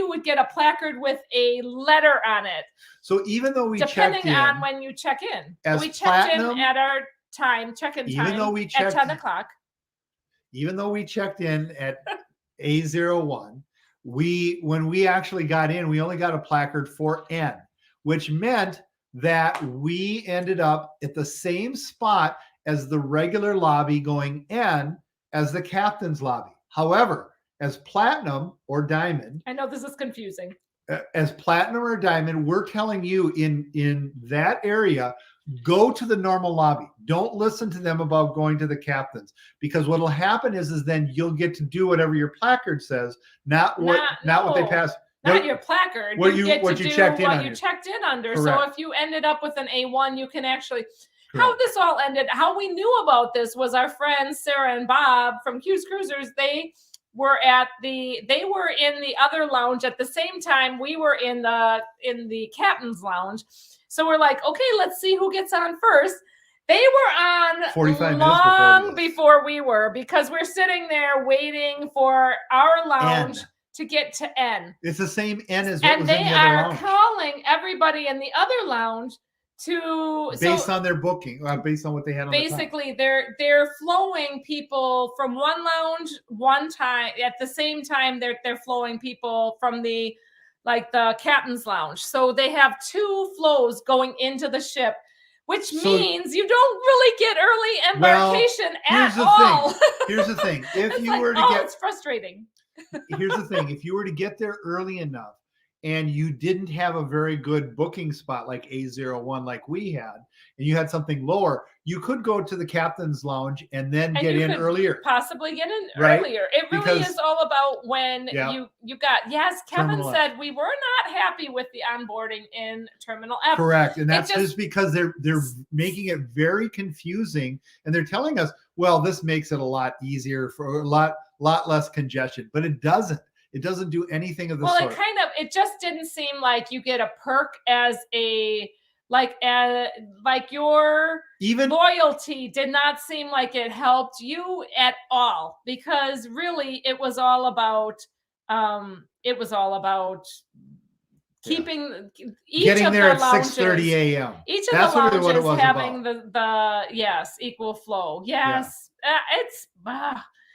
[SPEAKER 2] would get a placard with a letter on it.
[SPEAKER 3] So even though we
[SPEAKER 2] depending on when you check in, we checked in at our check-in time.
[SPEAKER 3] Even though we checked
[SPEAKER 2] at 10 o'clock.
[SPEAKER 3] Even though we checked in at A01, when we actually got in, we only got a placard for N, which meant that we ended up at the same spot as the regular lobby going N as the captain's lobby. However, as platinum or diamond,
[SPEAKER 2] I know this is confusing.
[SPEAKER 3] As platinum or diamond, we're telling you in that area, go to the normal lobby. Don't listen to them about going to the captain's, because what'll happen is then you'll get to do whatever your placard says, not what they pass.
[SPEAKER 2] Not your placard.
[SPEAKER 3] What you checked in
[SPEAKER 2] under.
[SPEAKER 3] Correct.
[SPEAKER 2] So if you ended up with an A1, you can actually. How this all ended, how we knew about this was our friends Sarah and Bob from Q's Cruisers. They were in the other lounge at the same time we were in the captain's lounge. So we're like, okay, let's see who gets on first. They were on
[SPEAKER 3] 45
[SPEAKER 2] long before we were, because we're sitting there waiting for our lounge to get to N.
[SPEAKER 3] It's the same N as what was in the other lounge.
[SPEAKER 2] And they are calling everybody in the other lounge
[SPEAKER 3] based on their booking, based on what they had on
[SPEAKER 2] basically they're flowing people from one lounge one time at the same time they're flowing people from the captain's lounge. So they have two flows going into the ship, which means you don't really get early embarkation at all.
[SPEAKER 3] Here's the thing. If you were to
[SPEAKER 2] it's frustrating.
[SPEAKER 3] Here's the thing. If you were to get there early enough, and you didn't have a very good booking spot like A01 like we had, and you had something lower, you could go to the captain's lounge and then get in earlier.
[SPEAKER 2] Possibly get in earlier. It really is all about when you got. Yes, Kevin said we were not happy with the onboarding in Terminal F.
[SPEAKER 3] Correct, and that's just because they're making it very confusing, and they're telling us, well, this makes it a lot easier for a lot less congestion, but it doesn't. It doesn't do anything of the sort.
[SPEAKER 2] Well, it just didn't seem like you get a perk as your loyalty did not seem like it helped you at all, because really it was all about keeping
[SPEAKER 3] getting there at 6:30 a.m.
[SPEAKER 2] Each of the lounges having the equal flow. Yes, it's.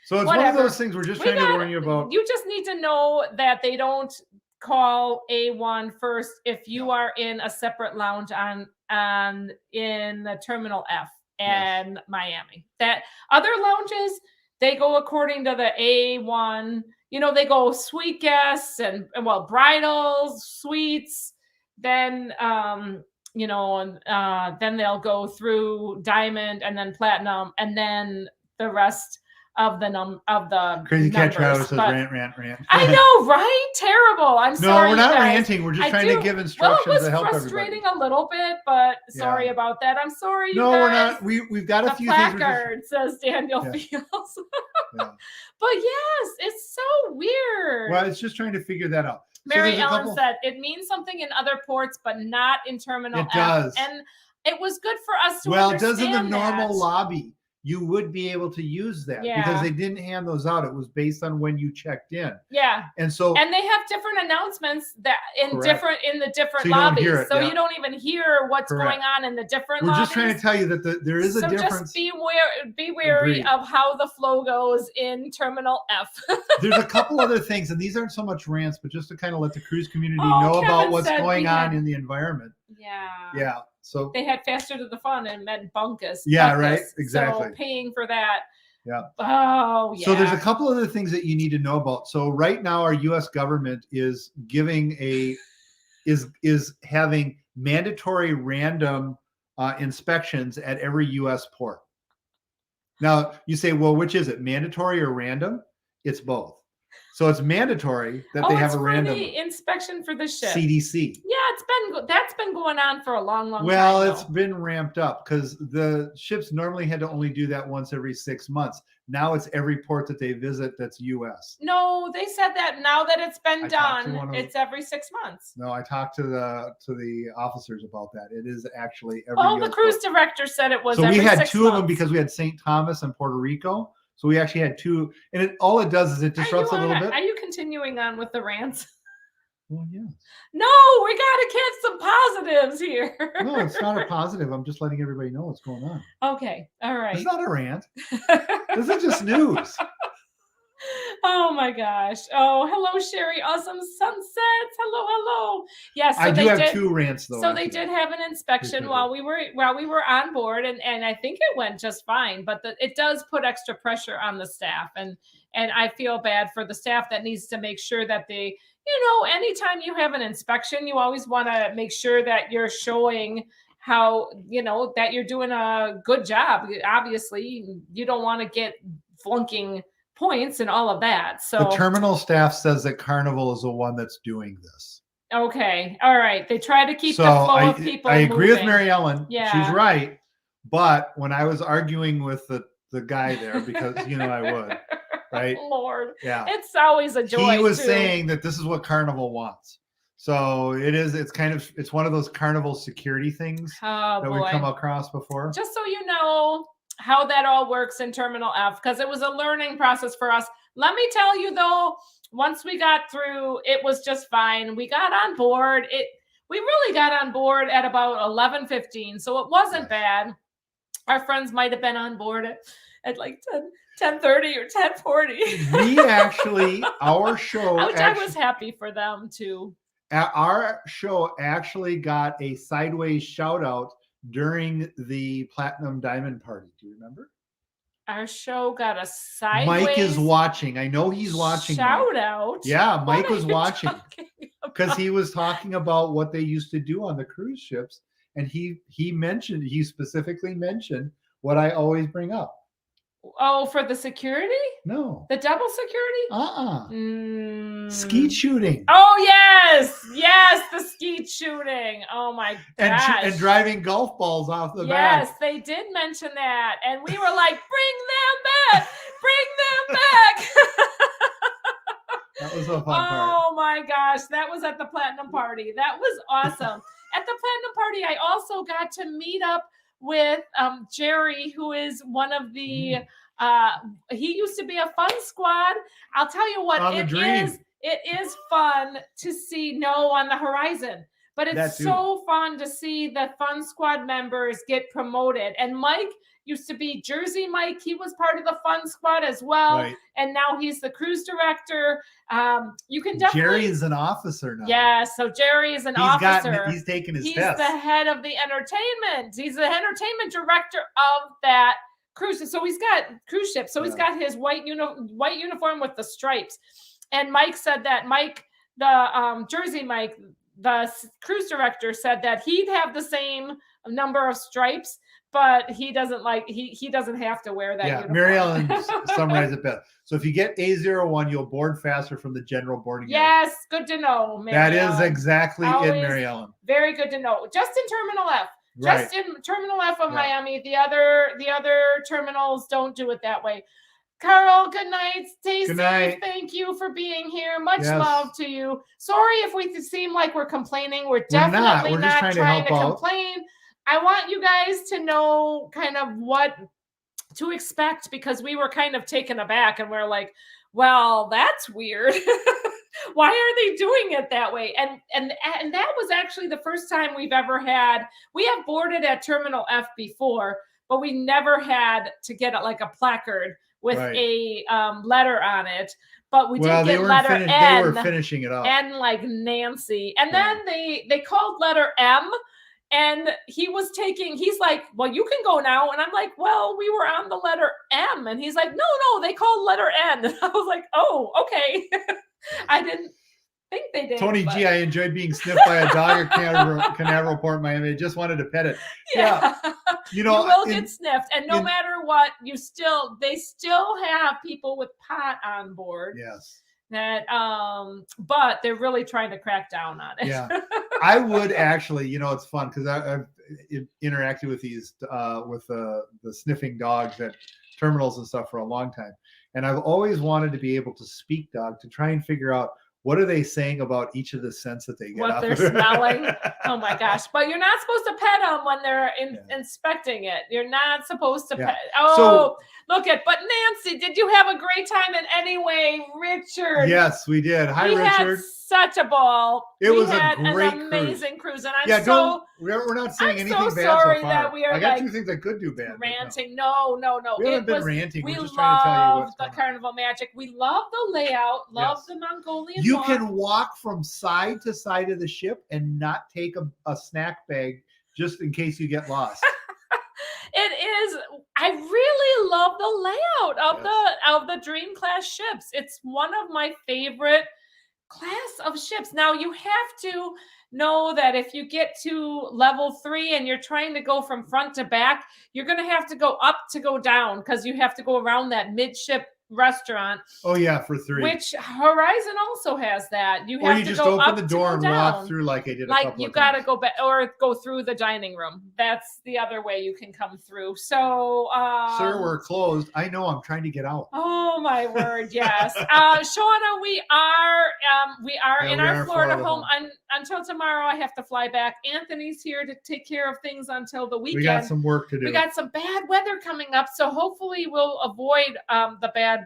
[SPEAKER 3] So it's one of those things we're just trying to warn you about.
[SPEAKER 2] You just need to know that they don't call A1 first if you are in a separate lounge in the Terminal F and Miami. That other lounges, they go according to the A1. They go suite guests and bridals, suites. Then then they'll go through diamond and then platinum, and then the rest of the
[SPEAKER 3] Crazy Cat
[SPEAKER 2] numbers,
[SPEAKER 3] Travis says
[SPEAKER 2] but
[SPEAKER 3] rant.
[SPEAKER 2] I know, right? Terrible. I'm sorry.
[SPEAKER 3] No, we're not
[SPEAKER 2] guys.
[SPEAKER 3] ranting. We're just trying to give instructions
[SPEAKER 2] well, it was
[SPEAKER 3] to help
[SPEAKER 2] frustrating
[SPEAKER 3] everybody.
[SPEAKER 2] a little bit, but sorry about that. I'm sorry, you
[SPEAKER 3] No,
[SPEAKER 2] guys.
[SPEAKER 3] we're not. We've got a
[SPEAKER 2] the
[SPEAKER 3] few things.
[SPEAKER 2] placard says Daniel Fields. But yes, it's so weird.
[SPEAKER 3] Well, it's just trying to figure that out.
[SPEAKER 2] Mary Ellen said it means something in other ports, but not in Terminal F.
[SPEAKER 3] It does.
[SPEAKER 2] And it was good for us to
[SPEAKER 3] well,
[SPEAKER 2] understand
[SPEAKER 3] it does in the normal
[SPEAKER 2] that.
[SPEAKER 3] lobby. You would be able to use that because they didn't hand those out. It was based on when you checked in.
[SPEAKER 2] Yeah.
[SPEAKER 3] And
[SPEAKER 2] they have different announcements that in the different
[SPEAKER 3] so
[SPEAKER 2] lobbies.
[SPEAKER 3] So
[SPEAKER 2] you don't even hear what's going on in the different lobbies.
[SPEAKER 3] We're just trying to tell you that there is a difference.
[SPEAKER 2] Just be wary of how the flow goes in Terminal F.
[SPEAKER 3] There's a couple other things, and these aren't so much rants, but just to kind of let the cruise community know about what's going on in the environment. Yeah. So
[SPEAKER 2] they had Faster to the Fun and met Bunkus.
[SPEAKER 3] Yeah, right. Exactly.
[SPEAKER 2] So paying for that.
[SPEAKER 3] Yeah.
[SPEAKER 2] Oh, yeah.
[SPEAKER 3] So there's a couple other things that you need to know about. So right now, our U.S. government is giving is having mandatory random inspections at every U.S. port. Now you say, well, which is it, mandatory or random? It's both. So it's mandatory that they have a random
[SPEAKER 2] the inspection for the ship.
[SPEAKER 3] CDC.
[SPEAKER 2] Yeah, that's been going on for a long time.
[SPEAKER 3] Well, it's been ramped up because the ships normally had to only do that once every 6 months. Now it's every port that they visit that's U.S.
[SPEAKER 2] No, they said that now that it's been done, it's every 6 months.
[SPEAKER 3] No, I talked to the officers about that. It is actually every.
[SPEAKER 2] Oh, the cruise director said it was.
[SPEAKER 3] So
[SPEAKER 2] every
[SPEAKER 3] we had
[SPEAKER 2] 6
[SPEAKER 3] two
[SPEAKER 2] months.
[SPEAKER 3] of them because we had St. Thomas and Puerto Rico. So we actually had two, and all it does is it disrupts a little bit.
[SPEAKER 2] Are you continuing on with the rants?
[SPEAKER 3] Well, yeah.
[SPEAKER 2] No, we got to catch some positives here.
[SPEAKER 3] No, it's not a positive. I'm just letting everybody know what's going on.
[SPEAKER 2] Okay, all right.
[SPEAKER 3] It's not a rant. This is just news.
[SPEAKER 2] Oh my gosh. Oh, hello, Sherry. Awesome sunsets. Hello. Yes. So
[SPEAKER 3] I do have two rants though.
[SPEAKER 2] So they did have an inspection while we were on board, and I think it went just fine. But it does put extra pressure on the staff, and I feel bad for the staff that needs to make sure that they, anytime you have an inspection, you always want to make sure that you're showing how, that you're doing a good job. Obviously, you don't want to get flunking points and all of that. So
[SPEAKER 3] the terminal staff says that Carnival is the one that's doing this.
[SPEAKER 2] Okay. All right. They try to keep the flow of people.
[SPEAKER 3] I agree with Mary Ellen.
[SPEAKER 2] Yeah.
[SPEAKER 3] She's right. But when I was arguing with the guy there, because I would, right?
[SPEAKER 2] Lord.
[SPEAKER 3] Yeah.
[SPEAKER 2] It's always a joy.
[SPEAKER 3] He was saying that this is what Carnival wants. So it's one of those Carnival security things that we've come across before.
[SPEAKER 2] Just so you know how that all works in Terminal F, because it was a learning process for us. Let me tell you though, once we got through, it was just fine. We got on board. We really got on board at about 11:15, so it wasn't bad. Our friends might have been on board at like 10:30 or 10:40.
[SPEAKER 3] We actually, our show,
[SPEAKER 2] I was happy for them too.
[SPEAKER 3] Our show actually got a sideways shout out during the Platinum Diamond Party. Do you remember?
[SPEAKER 2] Our show got a sideways.
[SPEAKER 3] Mike is watching. I know he's watching.
[SPEAKER 2] Shout out.
[SPEAKER 3] Yeah, Mike was watching because he was talking about what they used to do on the cruise ships, and he specifically mentioned what I always bring up.
[SPEAKER 2] Oh, for the security?
[SPEAKER 3] No.
[SPEAKER 2] The double security?
[SPEAKER 3] Skeet shooting.
[SPEAKER 2] Oh, yes, the skeet shooting. Oh my gosh.
[SPEAKER 3] And driving golf balls off the back.
[SPEAKER 2] Yes, they did mention that, and we were like, bring them back.
[SPEAKER 3] That was a fun part.
[SPEAKER 2] Oh my gosh, that was at the Platinum Party. That was awesome. At the Platinum Party, I also got to meet up with Jerry, who is one of the he used to be a Fun Squad. I'll tell you what, it is fun to see No on the horizon, but it's so fun to see the Fun Squad members get promoted. And Mike used to be Jersey Mike. He was part of the Fun Squad as well. Right. And now he's the cruise director. You can definitely.
[SPEAKER 3] Jerry is an officer now.
[SPEAKER 2] Yeah, so Jerry is an officer.
[SPEAKER 3] He's taken his test.
[SPEAKER 2] He's the head of the entertainment. He's the entertainment director of that cruise. So he's got cruise ships. So he's got his white uniform with the stripes. And Mike said that the Jersey Mike, the cruise director said that he'd have the same number of stripes, but he doesn't he doesn't have to wear that.
[SPEAKER 3] Yeah,
[SPEAKER 2] uniform.
[SPEAKER 3] Mary Ellen summarized it best. So if you get A01, you'll board faster from the general boarding area.
[SPEAKER 2] Yes, good to know, Mary
[SPEAKER 3] That
[SPEAKER 2] Ellen.
[SPEAKER 3] is exactly
[SPEAKER 2] Always
[SPEAKER 3] it, Mary Ellen.
[SPEAKER 2] Very good to know. Just in Terminal F.
[SPEAKER 3] Right.
[SPEAKER 2] Just in Terminal F of Miami. The other terminals don't do it that way. Carl, good night. Stay
[SPEAKER 3] Good
[SPEAKER 2] safe.
[SPEAKER 3] night.
[SPEAKER 2] Thank you for being here. Much love to you. Sorry if we seem like we're complaining. We're
[SPEAKER 3] not.
[SPEAKER 2] definitely
[SPEAKER 3] We're just
[SPEAKER 2] not trying to complain. I want you guys to know kind of what to expect, because we were kind of taken aback and we're like, well, that's weird. Why are they doing it that way? And that was actually the first time we've ever had. We have boarded at Terminal F before, but we never had to get like a placard with a letter on it. But we did get letter N.
[SPEAKER 3] They were finishing it up.
[SPEAKER 2] N like Nancy. And then they called letter M. And he's like, well, you can go now. And I'm like, well, we were on the letter M. And he's like, no, they called letter N. And I was like, oh, okay. I didn't think they did.
[SPEAKER 3] Tony G, I enjoyed being sniffed by a dog at Canaveral Port, Miami. I just wanted to pet it.
[SPEAKER 2] Yeah.
[SPEAKER 3] You know,
[SPEAKER 2] you will get sniffed. And no matter what, they still have people with pot on board.
[SPEAKER 3] Yes.
[SPEAKER 2] That but they're really trying to crack down on it.
[SPEAKER 3] Yeah. I would actually, it's fun because I've interacted with these with the sniffing dogs at terminals and stuff for a long time. And I've always wanted to be able to speak dog to try and figure out what are they saying about each of the scents that they get.
[SPEAKER 2] What they're smelling. Oh my gosh. But you're not supposed to pet them when they're inspecting it. You're not supposed to pet. Oh, look at, but Nancy, did you have a great time in any way? Richard.
[SPEAKER 3] Yes, we did. Hi, Richard.
[SPEAKER 2] Had such a ball.
[SPEAKER 3] It was
[SPEAKER 2] had
[SPEAKER 3] a great
[SPEAKER 2] an amazing cruise. And
[SPEAKER 3] we're not saying anything
[SPEAKER 2] so
[SPEAKER 3] bad
[SPEAKER 2] sorry
[SPEAKER 3] so far.
[SPEAKER 2] that we are
[SPEAKER 3] I got two things I could do bad.
[SPEAKER 2] Ranting. No.
[SPEAKER 3] We haven't been ranting.
[SPEAKER 2] We
[SPEAKER 3] We're just trying to tell you what's
[SPEAKER 2] the Carnival Magic. We love the layout. Love the Mongolian
[SPEAKER 3] You can walk from side to side of the ship and not take a snack bag just in case you get lost.
[SPEAKER 2] It is. I really love the layout of the Dream class ships. It's one of my favorite class of ships. Now you have to know that if you get to level 3 and you're trying to go from front to back, you're going to have to go up to go down, because you have to go around that midship restaurant.
[SPEAKER 3] Oh yeah, for 3.
[SPEAKER 2] Which Horizon also has that. You
[SPEAKER 3] or
[SPEAKER 2] have
[SPEAKER 3] you
[SPEAKER 2] to
[SPEAKER 3] just
[SPEAKER 2] go
[SPEAKER 3] open
[SPEAKER 2] up
[SPEAKER 3] the
[SPEAKER 2] to
[SPEAKER 3] door
[SPEAKER 2] go
[SPEAKER 3] and
[SPEAKER 2] down.
[SPEAKER 3] walk through like I did.
[SPEAKER 2] Like you got to go back or go through the dining room. That's the other way you can come through. So,
[SPEAKER 3] sir, we're closed. I know. I'm trying to get out.
[SPEAKER 2] Oh my word, yes. Shauna, we are in our Florida home until tomorrow. I have to fly back. Anthony's here to take care of things until the weekend.
[SPEAKER 3] We got some work to do.
[SPEAKER 2] We got some bad weather coming up, so hopefully we'll avoid the bad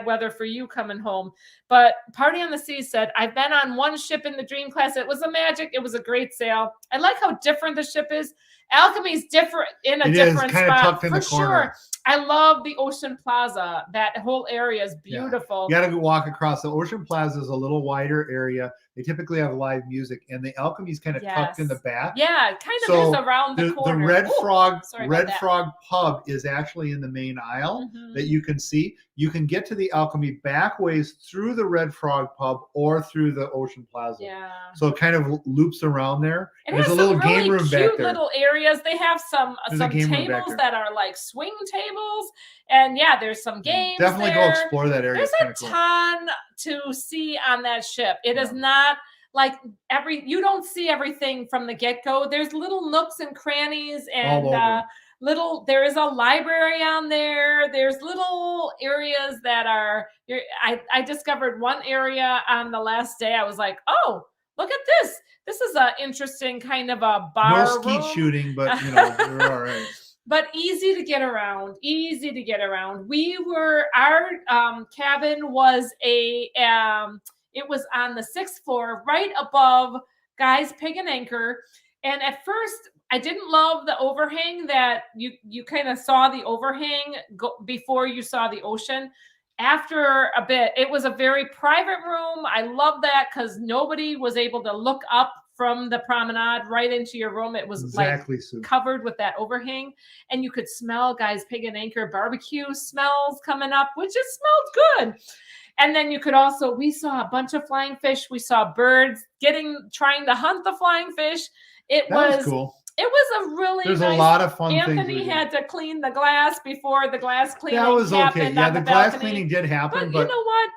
[SPEAKER 2] weather for you coming home. But Party on the Sea said, I've been on one ship in the Dream class. It was a Magic. It was a great sail. I like how different the ship is. Alchemy's different in a different spot. Tucked in for the corner. Sure. I love the Ocean Plaza. That whole area is beautiful.
[SPEAKER 3] You got to walk across. The Ocean Plaza is a little wider area. They typically have live music, and the Alchemy's kind of tucked in the back.
[SPEAKER 2] Yeah, it kind of is around the corner.
[SPEAKER 3] The Red Frog pub is actually in the main aisle that you can see. You can get to the Alchemy back ways through the Red Frog pub or through the Ocean Plaza.
[SPEAKER 2] Yeah.
[SPEAKER 3] So it kind of loops around there.
[SPEAKER 2] There's a little game room back there. Cute little areas. They have some tables that are like swing tables, and there's some games.
[SPEAKER 3] Definitely go explore that area.
[SPEAKER 2] There's a ton to see on that ship. It is not like you don't see everything from the get-go. There's little nooks and crannies, and there is a library on there. There's little areas that are I discovered one area on the last day. I was like, oh, look at this. This is an interesting kind of a bar.
[SPEAKER 3] No skeet shooting, but we're all right.
[SPEAKER 2] But easy to get around. Our cabin was it was on the 6th floor, right above Guy's Pig and Anchor. And at first, I didn't love the overhang that you kind of saw the overhang before you saw the ocean. After a bit, it was a very private room. I love that because nobody was able to look up from the promenade right into your room. It was
[SPEAKER 3] exactly,
[SPEAKER 2] like
[SPEAKER 3] Sue.
[SPEAKER 2] covered with that overhang, and you could smell Guy's Pig and Anchor barbecue smells coming up, which just smelled good. And then you could also, we saw a bunch of flying fish. We saw birds trying to hunt the flying fish. That was
[SPEAKER 3] cool.
[SPEAKER 2] It was a really
[SPEAKER 3] There's
[SPEAKER 2] nice,
[SPEAKER 3] a lot of fun
[SPEAKER 2] Anthony
[SPEAKER 3] things.
[SPEAKER 2] had to clean the glass before the glass cleaning.
[SPEAKER 3] That was okay. Yeah, the glass
[SPEAKER 2] balcony.
[SPEAKER 3] cleaning did happen,
[SPEAKER 2] but you know what?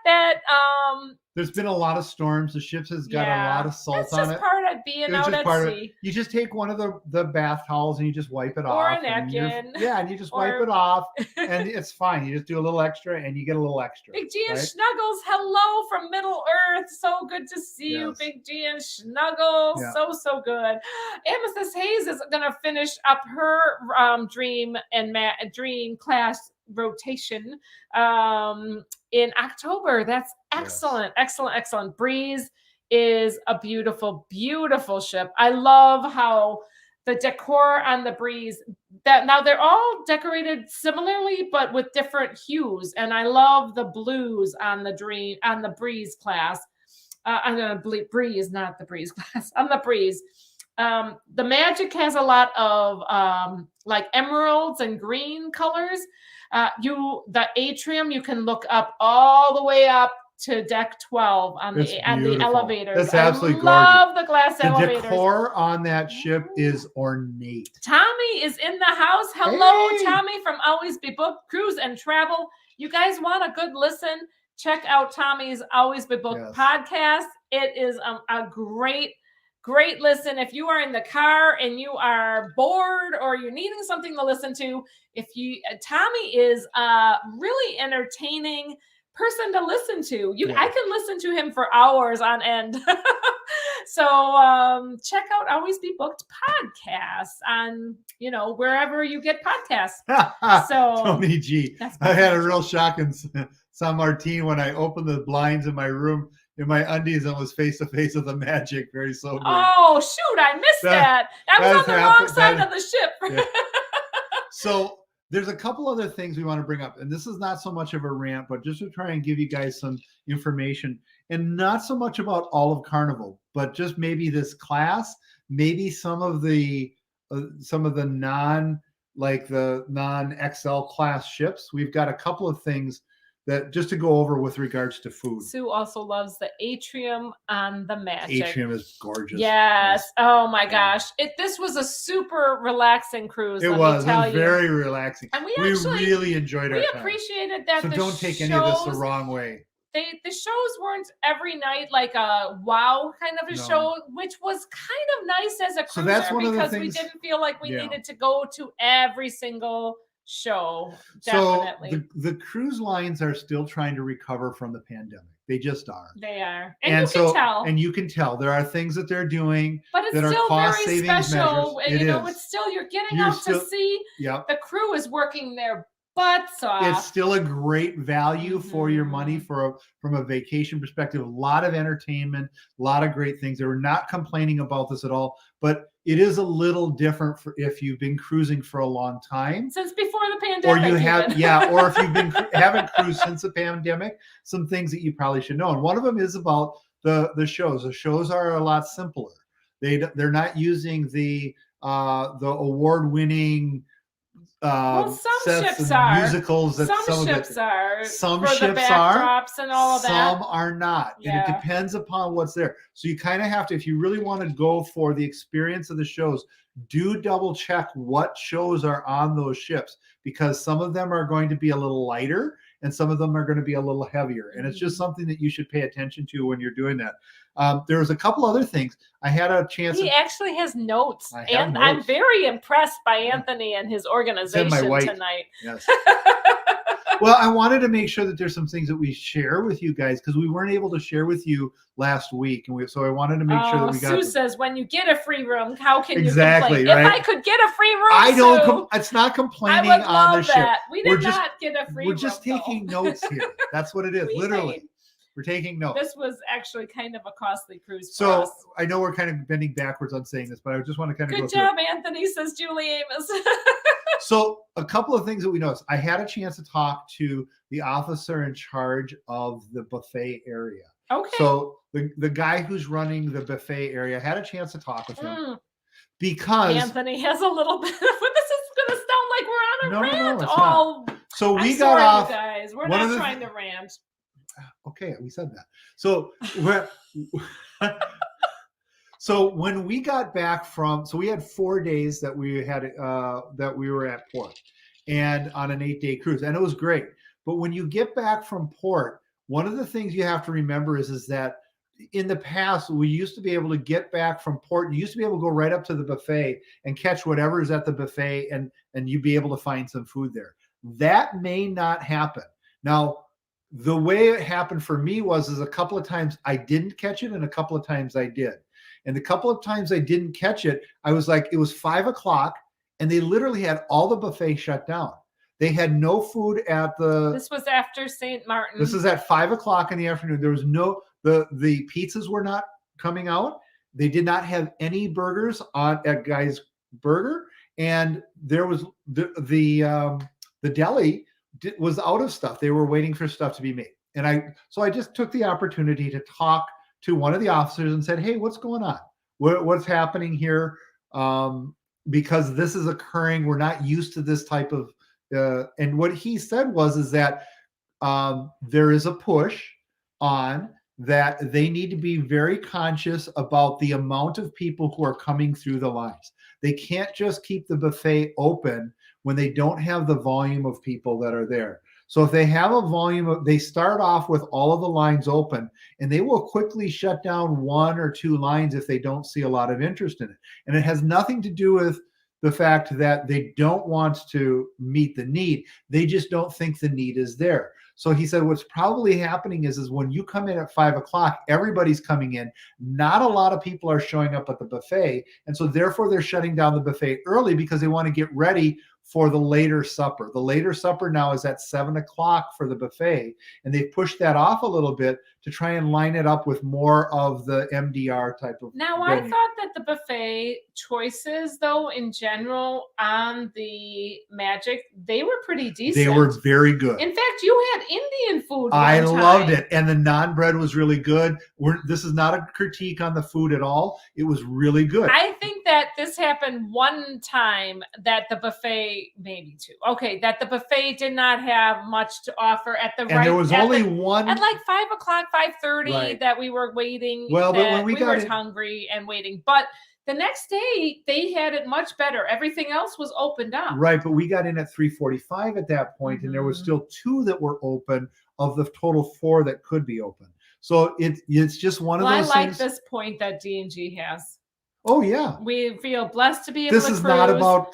[SPEAKER 3] There's been a lot of storms. The ship has got a lot of salt
[SPEAKER 2] that's
[SPEAKER 3] on
[SPEAKER 2] just
[SPEAKER 3] it.
[SPEAKER 2] part of being out at sea.
[SPEAKER 3] You just take one of the bath towels and you just wipe it off.
[SPEAKER 2] Or a napkin.
[SPEAKER 3] And you just wipe it off, and it's fine. You just do a little extra, and you get a little extra.
[SPEAKER 2] Big G and Snuggles, hello from Middle Earth. So good to see you, Big G and Snuggles. Yeah. So good. Amethyst Hayes is going to finish up her dream class rotation in October. That's excellent. Excellent. Breeze is a beautiful ship. I love how the decor on the Breeze, that now they're all decorated similarly but with different hues, and I love the blues on the Breeze class. I'm gonna Breeze, not the Breeze class. On the Breeze. The Magic has a lot of like emeralds and green colors. The atrium, you can look up all the way up to deck 12 on the elevators.
[SPEAKER 3] That's absolutely gorgeous.
[SPEAKER 2] I love the glass elevators.
[SPEAKER 3] The decor on that ship is ornate.
[SPEAKER 2] Tommy is in the house. Hello, Tommy from Always Be Booked Cruise and Travel. You guys want a good listen? Check out Tommy's Always Be Booked podcast. It is a great listen. If you are in the car and you are bored or you're needing something to listen to, Tommy is a really entertaining person to listen to. I can listen to him for hours on end. So check out Always Be Booked podcasts on wherever you get podcasts. So
[SPEAKER 3] Tony G, I had a real shock in San Martin when I opened the blinds in my room in my undies and was face to face with the Magic. Very sober.
[SPEAKER 2] Oh shoot, I missed that. That was on the wrong side of the ship.
[SPEAKER 3] Yeah. So there's a couple other things we want to bring up, and this is not so much of a rant, but just to try and give you guys some information, and not so much about all of Carnival, but just maybe this class, maybe some of the non XL class ships. We've got a couple of things that just to go over with regards to food.
[SPEAKER 2] Sue also loves the atrium on the Magic.
[SPEAKER 3] Atrium is gorgeous.
[SPEAKER 2] Yes. Oh my gosh. This was a super relaxing cruise.
[SPEAKER 3] It was very relaxing.
[SPEAKER 2] And we
[SPEAKER 3] really enjoyed our time.
[SPEAKER 2] We appreciated that.
[SPEAKER 3] So don't take any of this the wrong way.
[SPEAKER 2] The shows weren't every night like a wow kind of a show, which was kind of nice as a cruiser,
[SPEAKER 3] that's one
[SPEAKER 2] because
[SPEAKER 3] of the things,
[SPEAKER 2] we didn't feel like we needed to go to every single show. Definitely.
[SPEAKER 3] So the cruise lines are still trying to recover from the pandemic. They just are.
[SPEAKER 2] They are. And you can tell.
[SPEAKER 3] And you can tell. There are things that they're doing
[SPEAKER 2] but it's
[SPEAKER 3] that
[SPEAKER 2] still
[SPEAKER 3] are cost
[SPEAKER 2] very
[SPEAKER 3] savings
[SPEAKER 2] special.
[SPEAKER 3] measures.
[SPEAKER 2] And it's still, you're getting out to see.
[SPEAKER 3] Yep.
[SPEAKER 2] The crew is working their butts off.
[SPEAKER 3] It's still a great value for your money from a vacation perspective. A lot of entertainment, a lot of great things. They were not complaining about this at all, but it is a little different for if you've been cruising for a long time.
[SPEAKER 2] Since before the pandemic.
[SPEAKER 3] Or you have, or if you've haven't cruised since the pandemic, some things that you probably should know. And one of them is about the shows. The shows are a lot simpler. They're not using the award-winning
[SPEAKER 2] some ships are
[SPEAKER 3] musicals that
[SPEAKER 2] some ships are
[SPEAKER 3] some
[SPEAKER 2] for
[SPEAKER 3] ships
[SPEAKER 2] the backdrops and all of that.
[SPEAKER 3] Some are not, and it depends upon what's there. So you kind of have to, if you really want to go for the experience of the shows, do double check what shows are on those ships, because some of them are going to be a little lighter and some of them are going to be a little heavier, and it's just something that you should pay attention to when you're doing that. There was a couple other things. I had a chance.
[SPEAKER 2] He actually has notes, and I'm very impressed by Anthony and his organization tonight.
[SPEAKER 3] Yes. Well, I wanted to make sure that there's some things that we share with you guys, because we weren't able to share with you last week, and so I wanted to make sure that we got.
[SPEAKER 2] Sue says, "When you get a free room, how can you
[SPEAKER 3] complain?
[SPEAKER 2] Right? If I could get a free room,
[SPEAKER 3] I don't. It's not complaining on the ship.
[SPEAKER 2] We did not get a free room.
[SPEAKER 3] We're just taking notes here. That's what it is. Literally. We're taking notes.
[SPEAKER 2] This was actually kind of a costly cruise for us.
[SPEAKER 3] So I know we're kind of bending backwards on saying this, but I just want to kind of
[SPEAKER 2] Good job, Anthony, says Julie Amos.
[SPEAKER 3] So a couple of things that we noticed. I had a chance to talk to the officer in charge of the buffet area.
[SPEAKER 2] Okay.
[SPEAKER 3] So the guy who's running the buffet area, had a chance to talk with him because
[SPEAKER 2] Anthony has a little bit of, this is going to sound like we're on a rant.
[SPEAKER 3] No, it's
[SPEAKER 2] not.
[SPEAKER 3] So we
[SPEAKER 2] I'm
[SPEAKER 3] got
[SPEAKER 2] sorry,
[SPEAKER 3] off.
[SPEAKER 2] You guys, we're not trying to rant.
[SPEAKER 3] Okay, we said that. So so when we got back from, so we had 4 days that we had that we were at port, and on an 8-day cruise, and it was great. But when you get back from port, one of the things you have to remember is that in the past, we used to be able to get back from port. You used to be able to go right up to the buffet and catch whatever is at the buffet, and you'd be able to find some food there. That may not happen. Now, the way it happened for me is a couple of times I didn't catch it and a couple of times I did. And the couple of times I didn't catch it, I was like, it was 5 o'clock and they literally had all the buffet shut down. They had no food at the...
[SPEAKER 2] This was after St. Martin.
[SPEAKER 3] This is at 5 o'clock in the afternoon. There was no... The pizzas were not coming out. They did not have any burgers at Guy's Burger. And there was the deli was out of stuff. They were waiting for stuff to be made. And I just took the opportunity to talk to one of the officers and said, hey, what's going on? What's happening here? Because this is occurring. We're not used to this type of, and what he said is that there is a push on that they need to be very conscious about the amount of people who are coming through the lines. They can't just keep the buffet open when they don't have the volume of people that are there. So if they have a volume they start off with all of the lines open, and they will quickly shut down 1 or 2 lines if they don't see a lot of interest in it. And it has nothing to do with the fact that they don't want to meet the need. They just don't think the need is there. So he said, what's probably happening is when you come in at 5 o'clock, everybody's coming in. Not a lot of people are showing up at the buffet. And so therefore they're shutting down the buffet early because they want to get ready for the later supper. The later supper now is at 7 o'clock for the buffet. And they've pushed that off a little bit to try and line it up with more of the MDR type of.
[SPEAKER 2] Now, I thought that the buffet choices, though, in general on the Magic, they were pretty decent.
[SPEAKER 3] They were very good.
[SPEAKER 2] In fact, you had Indian food.
[SPEAKER 3] I loved it. And the naan bread was really good. This is not a critique on the food at all. It was really good.
[SPEAKER 2] I think that this happened one time that the buffet, maybe 2. Okay, that the buffet did not have much to offer at the
[SPEAKER 3] and there was only one
[SPEAKER 2] at like 5 o'clock, 5:30
[SPEAKER 3] right.
[SPEAKER 2] that we were waiting.
[SPEAKER 3] Well, but when we
[SPEAKER 2] were hungry and waiting, but the next day they had it much better. Everything else was opened up.
[SPEAKER 3] Right, but we got in at 3:45 at that point, and there was still 2 that were open of the total 4 that could be open. So it's just one of those things. I like
[SPEAKER 2] this point that D&G has.
[SPEAKER 3] Oh yeah,
[SPEAKER 2] we feel blessed to be able to cruise.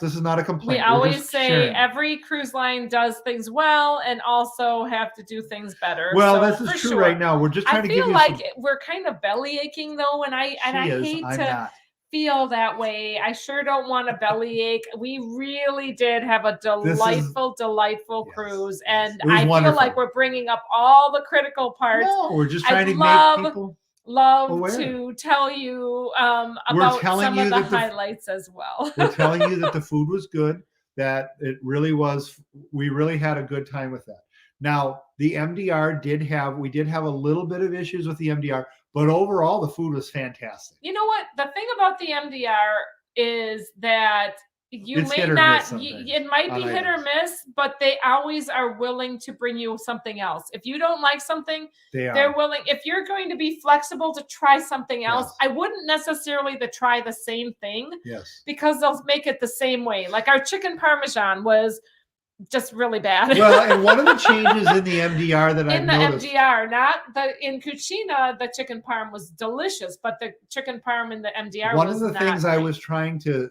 [SPEAKER 3] This is not a complaint.
[SPEAKER 2] We always say every cruise line does things well and also have to do things better.
[SPEAKER 3] Well, this is true right now. We're just trying to give you.
[SPEAKER 2] I feel like we're kind of belly aching though, and I hate to feel that way. I sure don't want a bellyache. We really did have a delightful cruise, and I feel like we're bringing up all the critical parts.
[SPEAKER 3] No, we're just trying to make people.
[SPEAKER 2] Love to tell you about some of the highlights as well.
[SPEAKER 3] We're telling you that the food was good, that it really was. We really had a good time with that. Now, the MDR we did have a little bit of issues with the MDR, but overall the food was fantastic.
[SPEAKER 2] You know what? The thing about the MDR is that it might be hit or miss, but they always are willing to bring you something else. If you don't like something, they're willing. If you're going to be flexible to try something else, I wouldn't necessarily try the same thing.
[SPEAKER 3] Yes. Because
[SPEAKER 2] they'll make it the same way. Like our chicken parmesan was just really bad.
[SPEAKER 3] Well, and one of the changes in the MDR that I've noticed.
[SPEAKER 2] In Cucina, the chicken parm was delicious, but the chicken parm in the MDR
[SPEAKER 3] one of the things I was trying to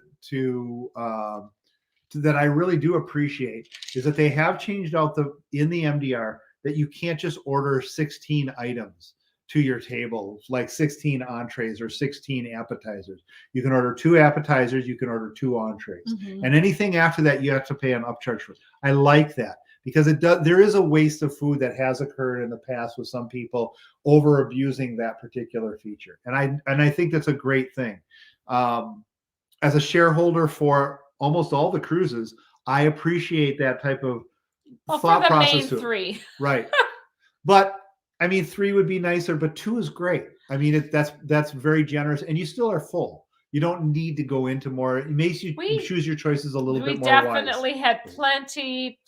[SPEAKER 3] that I really do appreciate is that they have changed out in the MDR that you can't just order 16 items to your table, like 16 entrees or 16 appetizers. You can order 2 appetizers, you can order 2 entrees. And anything after that, you have to pay an upcharge for. I like that because there is a waste of food that has occurred in the past with some people over abusing that particular feature. And I think that's a great thing. As a shareholder for almost all the cruises, I appreciate that type of thought process.
[SPEAKER 2] Main 3.
[SPEAKER 3] Right. But I mean, 3 would be nicer, but 2 is great. I mean, that's very generous, and you still are full. You don't need to go into more. It makes you choose your choices a little bit more wise.
[SPEAKER 2] We definitely had plenty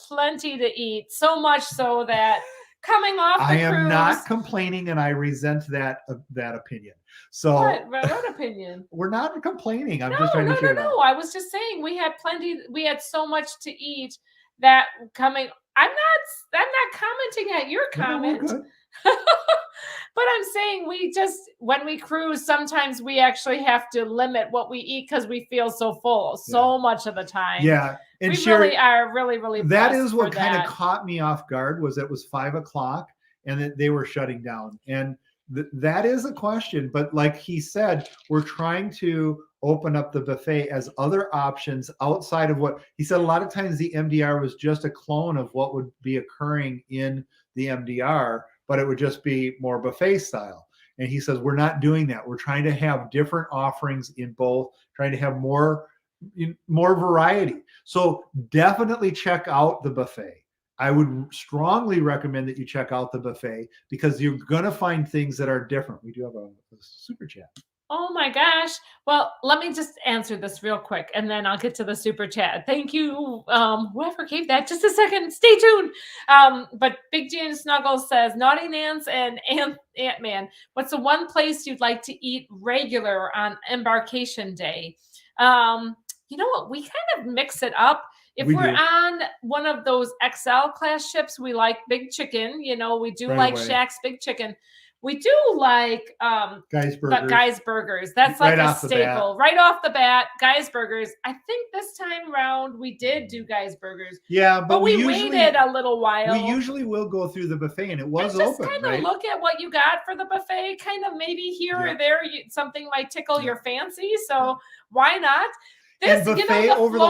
[SPEAKER 2] to eat. So much so that coming off the cruise.
[SPEAKER 3] I am not complaining, and I resent that opinion. So
[SPEAKER 2] what opinion?
[SPEAKER 3] We're not complaining. I'm just trying to share
[SPEAKER 2] No. I was just saying we had plenty. We had so much to eat that coming. I'm not commenting at your comment.
[SPEAKER 3] No,
[SPEAKER 2] but I'm saying when we cruise, sometimes we actually have to limit what we eat because we feel so full so much of the time.
[SPEAKER 3] Yeah. And
[SPEAKER 2] we really are really
[SPEAKER 3] that is what kind of caught me off guard, was it was 5 o'clock and that they were shutting down. And that is a question. But like he said, we're trying to open up the buffet as other options outside of what he said. A lot of times the MDR was just a clone of what would be occurring in the MDR, but it would just be more buffet style. And he says, we're not doing that. We're trying to have different offerings in both, trying to have more variety. So definitely check out the buffet. I would strongly recommend that you check out the buffet because you're going to find things that are different. We do have a super chat.
[SPEAKER 2] Oh my gosh. Well, let me just answer this real quick and then I'll get to the super chat. Thank you. Whoever gave that, just a second. Stay tuned. But Big Jane Snuggle says, Naughty Nance and Ant-Man, what's the one place you'd like to eat regular on embarkation day? You know what? We kind of mix it up. If we're on one of those XL class ships, we like Big Chicken. You know, we do like Shaq's Big Chicken. We do like
[SPEAKER 3] Guys
[SPEAKER 2] Burgers. That's like a staple. Right off the bat, Guys Burgers. I think this time around we did do Guys Burgers.
[SPEAKER 3] Yeah, but
[SPEAKER 2] we waited a little while.
[SPEAKER 3] We usually will go through the buffet, and it was
[SPEAKER 2] and just
[SPEAKER 3] open.
[SPEAKER 2] Kind of look at what you got for the buffet. Kind of maybe here or there, something might tickle your fancy. So why not?
[SPEAKER 3] And buffet over the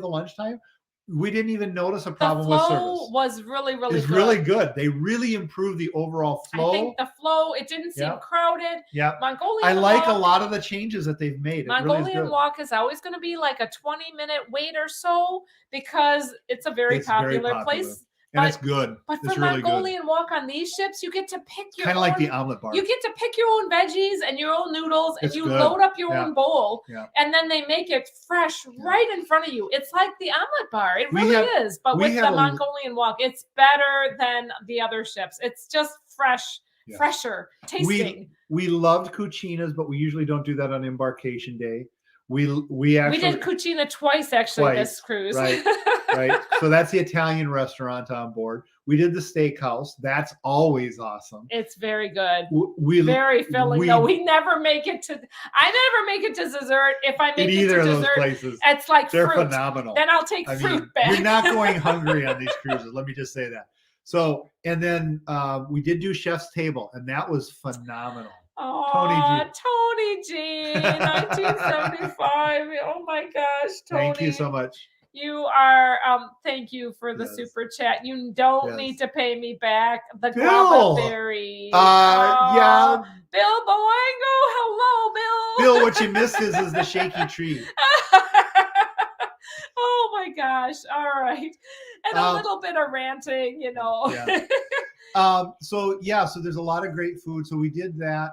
[SPEAKER 3] lunchtime. We didn't even notice a problem with service.
[SPEAKER 2] The flow was really
[SPEAKER 3] it's
[SPEAKER 2] good.
[SPEAKER 3] Really good. They really improved the overall flow.
[SPEAKER 2] I think the flow, it didn't seem crowded.
[SPEAKER 3] Yeah.
[SPEAKER 2] Mongolian
[SPEAKER 3] I like a lot of the changes that they've made.
[SPEAKER 2] Mongolian Walk is always going to be like a 20-minute wait or so because it's a very popular place.
[SPEAKER 3] And it's good.
[SPEAKER 2] But
[SPEAKER 3] it's
[SPEAKER 2] for
[SPEAKER 3] really
[SPEAKER 2] Mongolian
[SPEAKER 3] good.
[SPEAKER 2] Walk on these ships, you get to pick your
[SPEAKER 3] kind of like the omelet bar.
[SPEAKER 2] You get to pick your own veggies and your own noodles, and you
[SPEAKER 3] good.
[SPEAKER 2] load up your own bowl,
[SPEAKER 3] Yeah.
[SPEAKER 2] and then they make it fresh right in front of you. It's like the omelet bar. It really is. But with the Mongolian Walk, it's better than the other ships. It's just fresh, fresher, tasting.
[SPEAKER 3] We loved cucinas, but we usually don't do that on embarkation day. We actually
[SPEAKER 2] did cucina twice this cruise.
[SPEAKER 3] Right. So that's the Italian restaurant on board. We did the steakhouse. That's always awesome.
[SPEAKER 2] It's very good. Very filling. Though we never make it to. I never make it to dessert. If I make it to dessert, places, it's like
[SPEAKER 3] they're
[SPEAKER 2] fruit.
[SPEAKER 3] Phenomenal.
[SPEAKER 2] Then I'll take fruit back.
[SPEAKER 3] You're not going hungry on these cruises. Let me just say that. So, and then we did do Chef's Table, and that was phenomenal.
[SPEAKER 2] Oh, Tony G, 1975. Oh my gosh, Tony.
[SPEAKER 3] Thank you so much.
[SPEAKER 2] You are, thank you for the super chat. You don't need to pay me back. The guava berry.
[SPEAKER 3] Yeah.
[SPEAKER 2] Bill Boango, hello, Bill.
[SPEAKER 3] Bill, what you missed is the shaky tree.
[SPEAKER 2] Oh my gosh. All right. And a little bit of ranting, you know.
[SPEAKER 3] So there's a lot of great food. So we did that.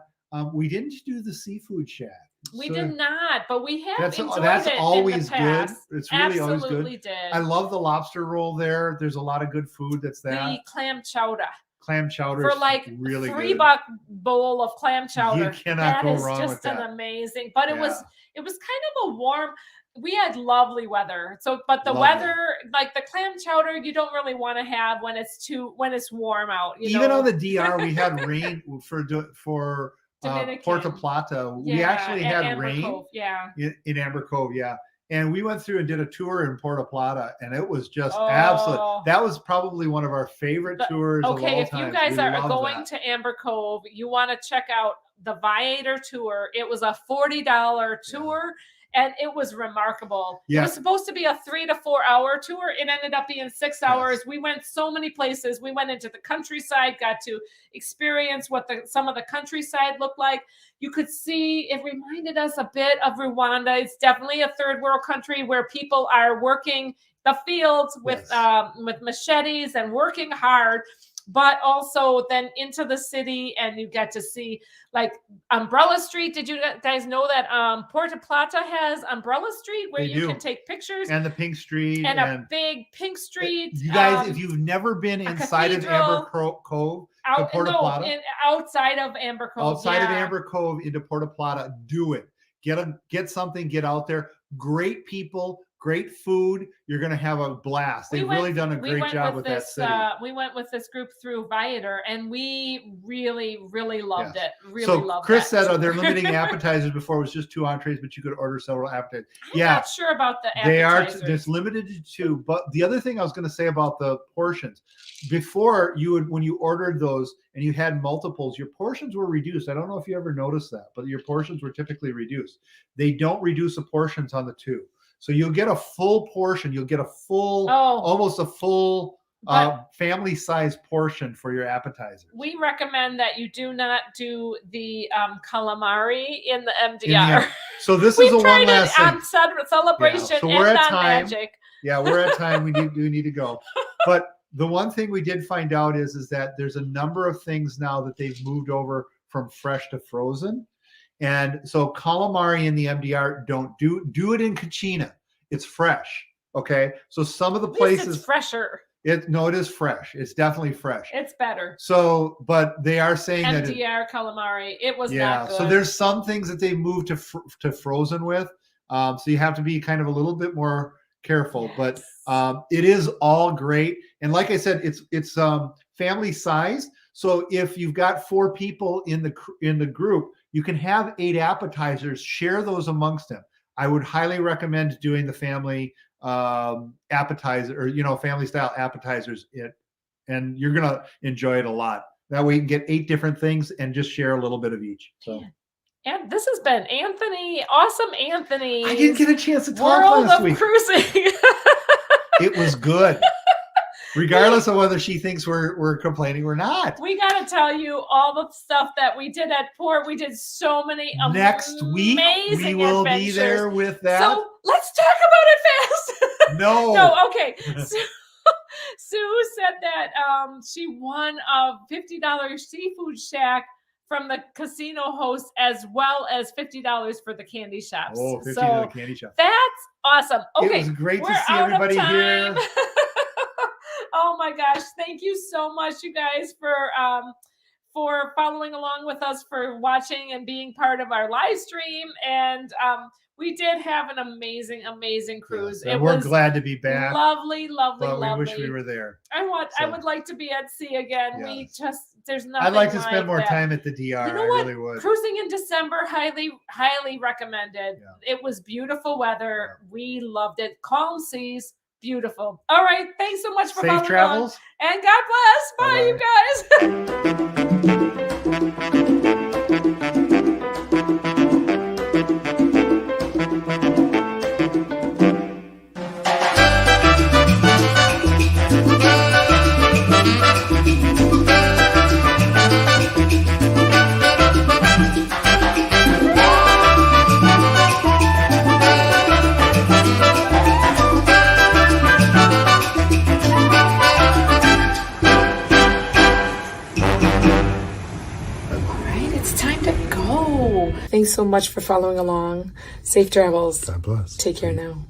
[SPEAKER 3] We didn't do the seafood shack.
[SPEAKER 2] We did not, but we have enjoyed
[SPEAKER 3] that's
[SPEAKER 2] it
[SPEAKER 3] always
[SPEAKER 2] in the past.
[SPEAKER 3] Good. It's really always good.
[SPEAKER 2] Did.
[SPEAKER 3] I love the lobster roll there. There's a lot of good food that's there.
[SPEAKER 2] The clam chowder.
[SPEAKER 3] Clam chowder
[SPEAKER 2] for like
[SPEAKER 3] really
[SPEAKER 2] $3 bowl of clam chowder.
[SPEAKER 3] You cannot go wrong with that.
[SPEAKER 2] That is just an amazing. But it was kind of a warm. We had lovely weather. So, but the weather, like the clam chowder, you don't really want to have when it's warm out.
[SPEAKER 3] Even on the DR, we had rain for Puerto Plata. We actually had rain in Amber Cove, and we went through and did a tour in Puerto Plata, and it was just absolute. That was probably one of our favorite tours of all time.
[SPEAKER 2] If you guys are going to Amber Cove, you want to check out the Viator tour. It was a $40 tour. And it was remarkable. It was supposed to be a 3 to 4 hour tour. It ended up being 6 hours. We went so many places. We went into the countryside, got to experience what some of the countryside looked like. You could see, it reminded us a bit of Rwanda. It's definitely a third world country where people are working the fields with machetes and working hard. but also then into the city, and you get to see like Umbrella Street. Did you guys know that Puerto Plata has Umbrella Street where you can take pictures?
[SPEAKER 3] And the Pink Street.
[SPEAKER 2] And a big Pink Street.
[SPEAKER 3] You guys, if you've never been inside of Amber Cove,
[SPEAKER 2] outside of Amber Cove.
[SPEAKER 3] Outside of Amber Cove into Puerto Plata, do it. Get something, get out there. Great people, great food. You're going to have a blast. They've really done a great job with that city.
[SPEAKER 2] We went with this group through Viator, and we really, really loved it.
[SPEAKER 3] Chris said they're limiting appetizers. Before it was just 2 entrees, but you could order several appetizers.
[SPEAKER 2] I'm not sure about the appetizers.
[SPEAKER 3] They are just limited to 2. But the other thing I was going to say about the portions, before when you ordered those and you had multiples, your portions were reduced. I don't know if you ever noticed that, but your portions were typically reduced. They don't reduce the portions on the 2. So you'll get a full portion. You'll get a full, almost a full family-sized portion for your appetizer.
[SPEAKER 2] We recommend that you do not do the calamari in the MDR.
[SPEAKER 3] So this is a one last thing.
[SPEAKER 2] On Celebration
[SPEAKER 3] so we're
[SPEAKER 2] and
[SPEAKER 3] at
[SPEAKER 2] on
[SPEAKER 3] time.
[SPEAKER 2] Magic.
[SPEAKER 3] Yeah, we're at time. We need to go. But the one thing we did find out is that there's a number of things now that they've moved over from fresh to frozen. And so calamari in the MDR, don't do it in Kachina. It's fresh. Okay. So some of the places
[SPEAKER 2] it's fresher.
[SPEAKER 3] It is fresh. It's definitely fresh.
[SPEAKER 2] It's better.
[SPEAKER 3] So, but they are saying
[SPEAKER 2] MDR
[SPEAKER 3] that
[SPEAKER 2] MDR calamari, it was not good.
[SPEAKER 3] So there's some things that they moved to frozen with. So you have to be kind of a little bit more careful, but it is all great. And like I said, it's family size. So if you've got 4 people in the group, you can have 8 appetizers, share those amongst them. I would highly recommend doing the family appetizer or, family style appetizers. And you're going to enjoy it a lot. That way you can get 8 different things and just share a little bit of each. So.
[SPEAKER 2] And this has been awesome Anthony.
[SPEAKER 3] I didn't get a chance to talk last week.
[SPEAKER 2] Cruising.
[SPEAKER 3] It was good. Regardless of whether she thinks we're complaining or not.
[SPEAKER 2] We got to tell you all the stuff that we did at port. We did so many
[SPEAKER 3] next week we will
[SPEAKER 2] adventures.
[SPEAKER 3] Be there with that.
[SPEAKER 2] So let's talk about it fast. No, okay. Sue said that she won a $50 seafood shack from the casino host, as well as $50 for the candy shops.
[SPEAKER 3] Oh, $50 for the candy shop.
[SPEAKER 2] That's awesome. Okay,
[SPEAKER 3] it was great to see everybody here.
[SPEAKER 2] Oh my gosh. Thank you so much, you guys, for following along with us, for watching and being part of our live stream. And we did have an amazing cruise.
[SPEAKER 3] Yes, we're glad to be back.
[SPEAKER 2] Lovely.
[SPEAKER 3] But we wish we were there.
[SPEAKER 2] I would like to be at sea again. Yes. There's nothing.
[SPEAKER 3] I'd like to spend more time at the DR.
[SPEAKER 2] You know what? Really would. Cruising in December, highly recommended. Yeah. It was beautiful weather. Yeah. We loved it. Calm seas. Beautiful. All right. Thanks so much for following.
[SPEAKER 3] Safe travels.
[SPEAKER 2] And God bless. Bye, you guys. Thanks so much for following along. Safe travels.
[SPEAKER 3] God bless.
[SPEAKER 2] Take care now.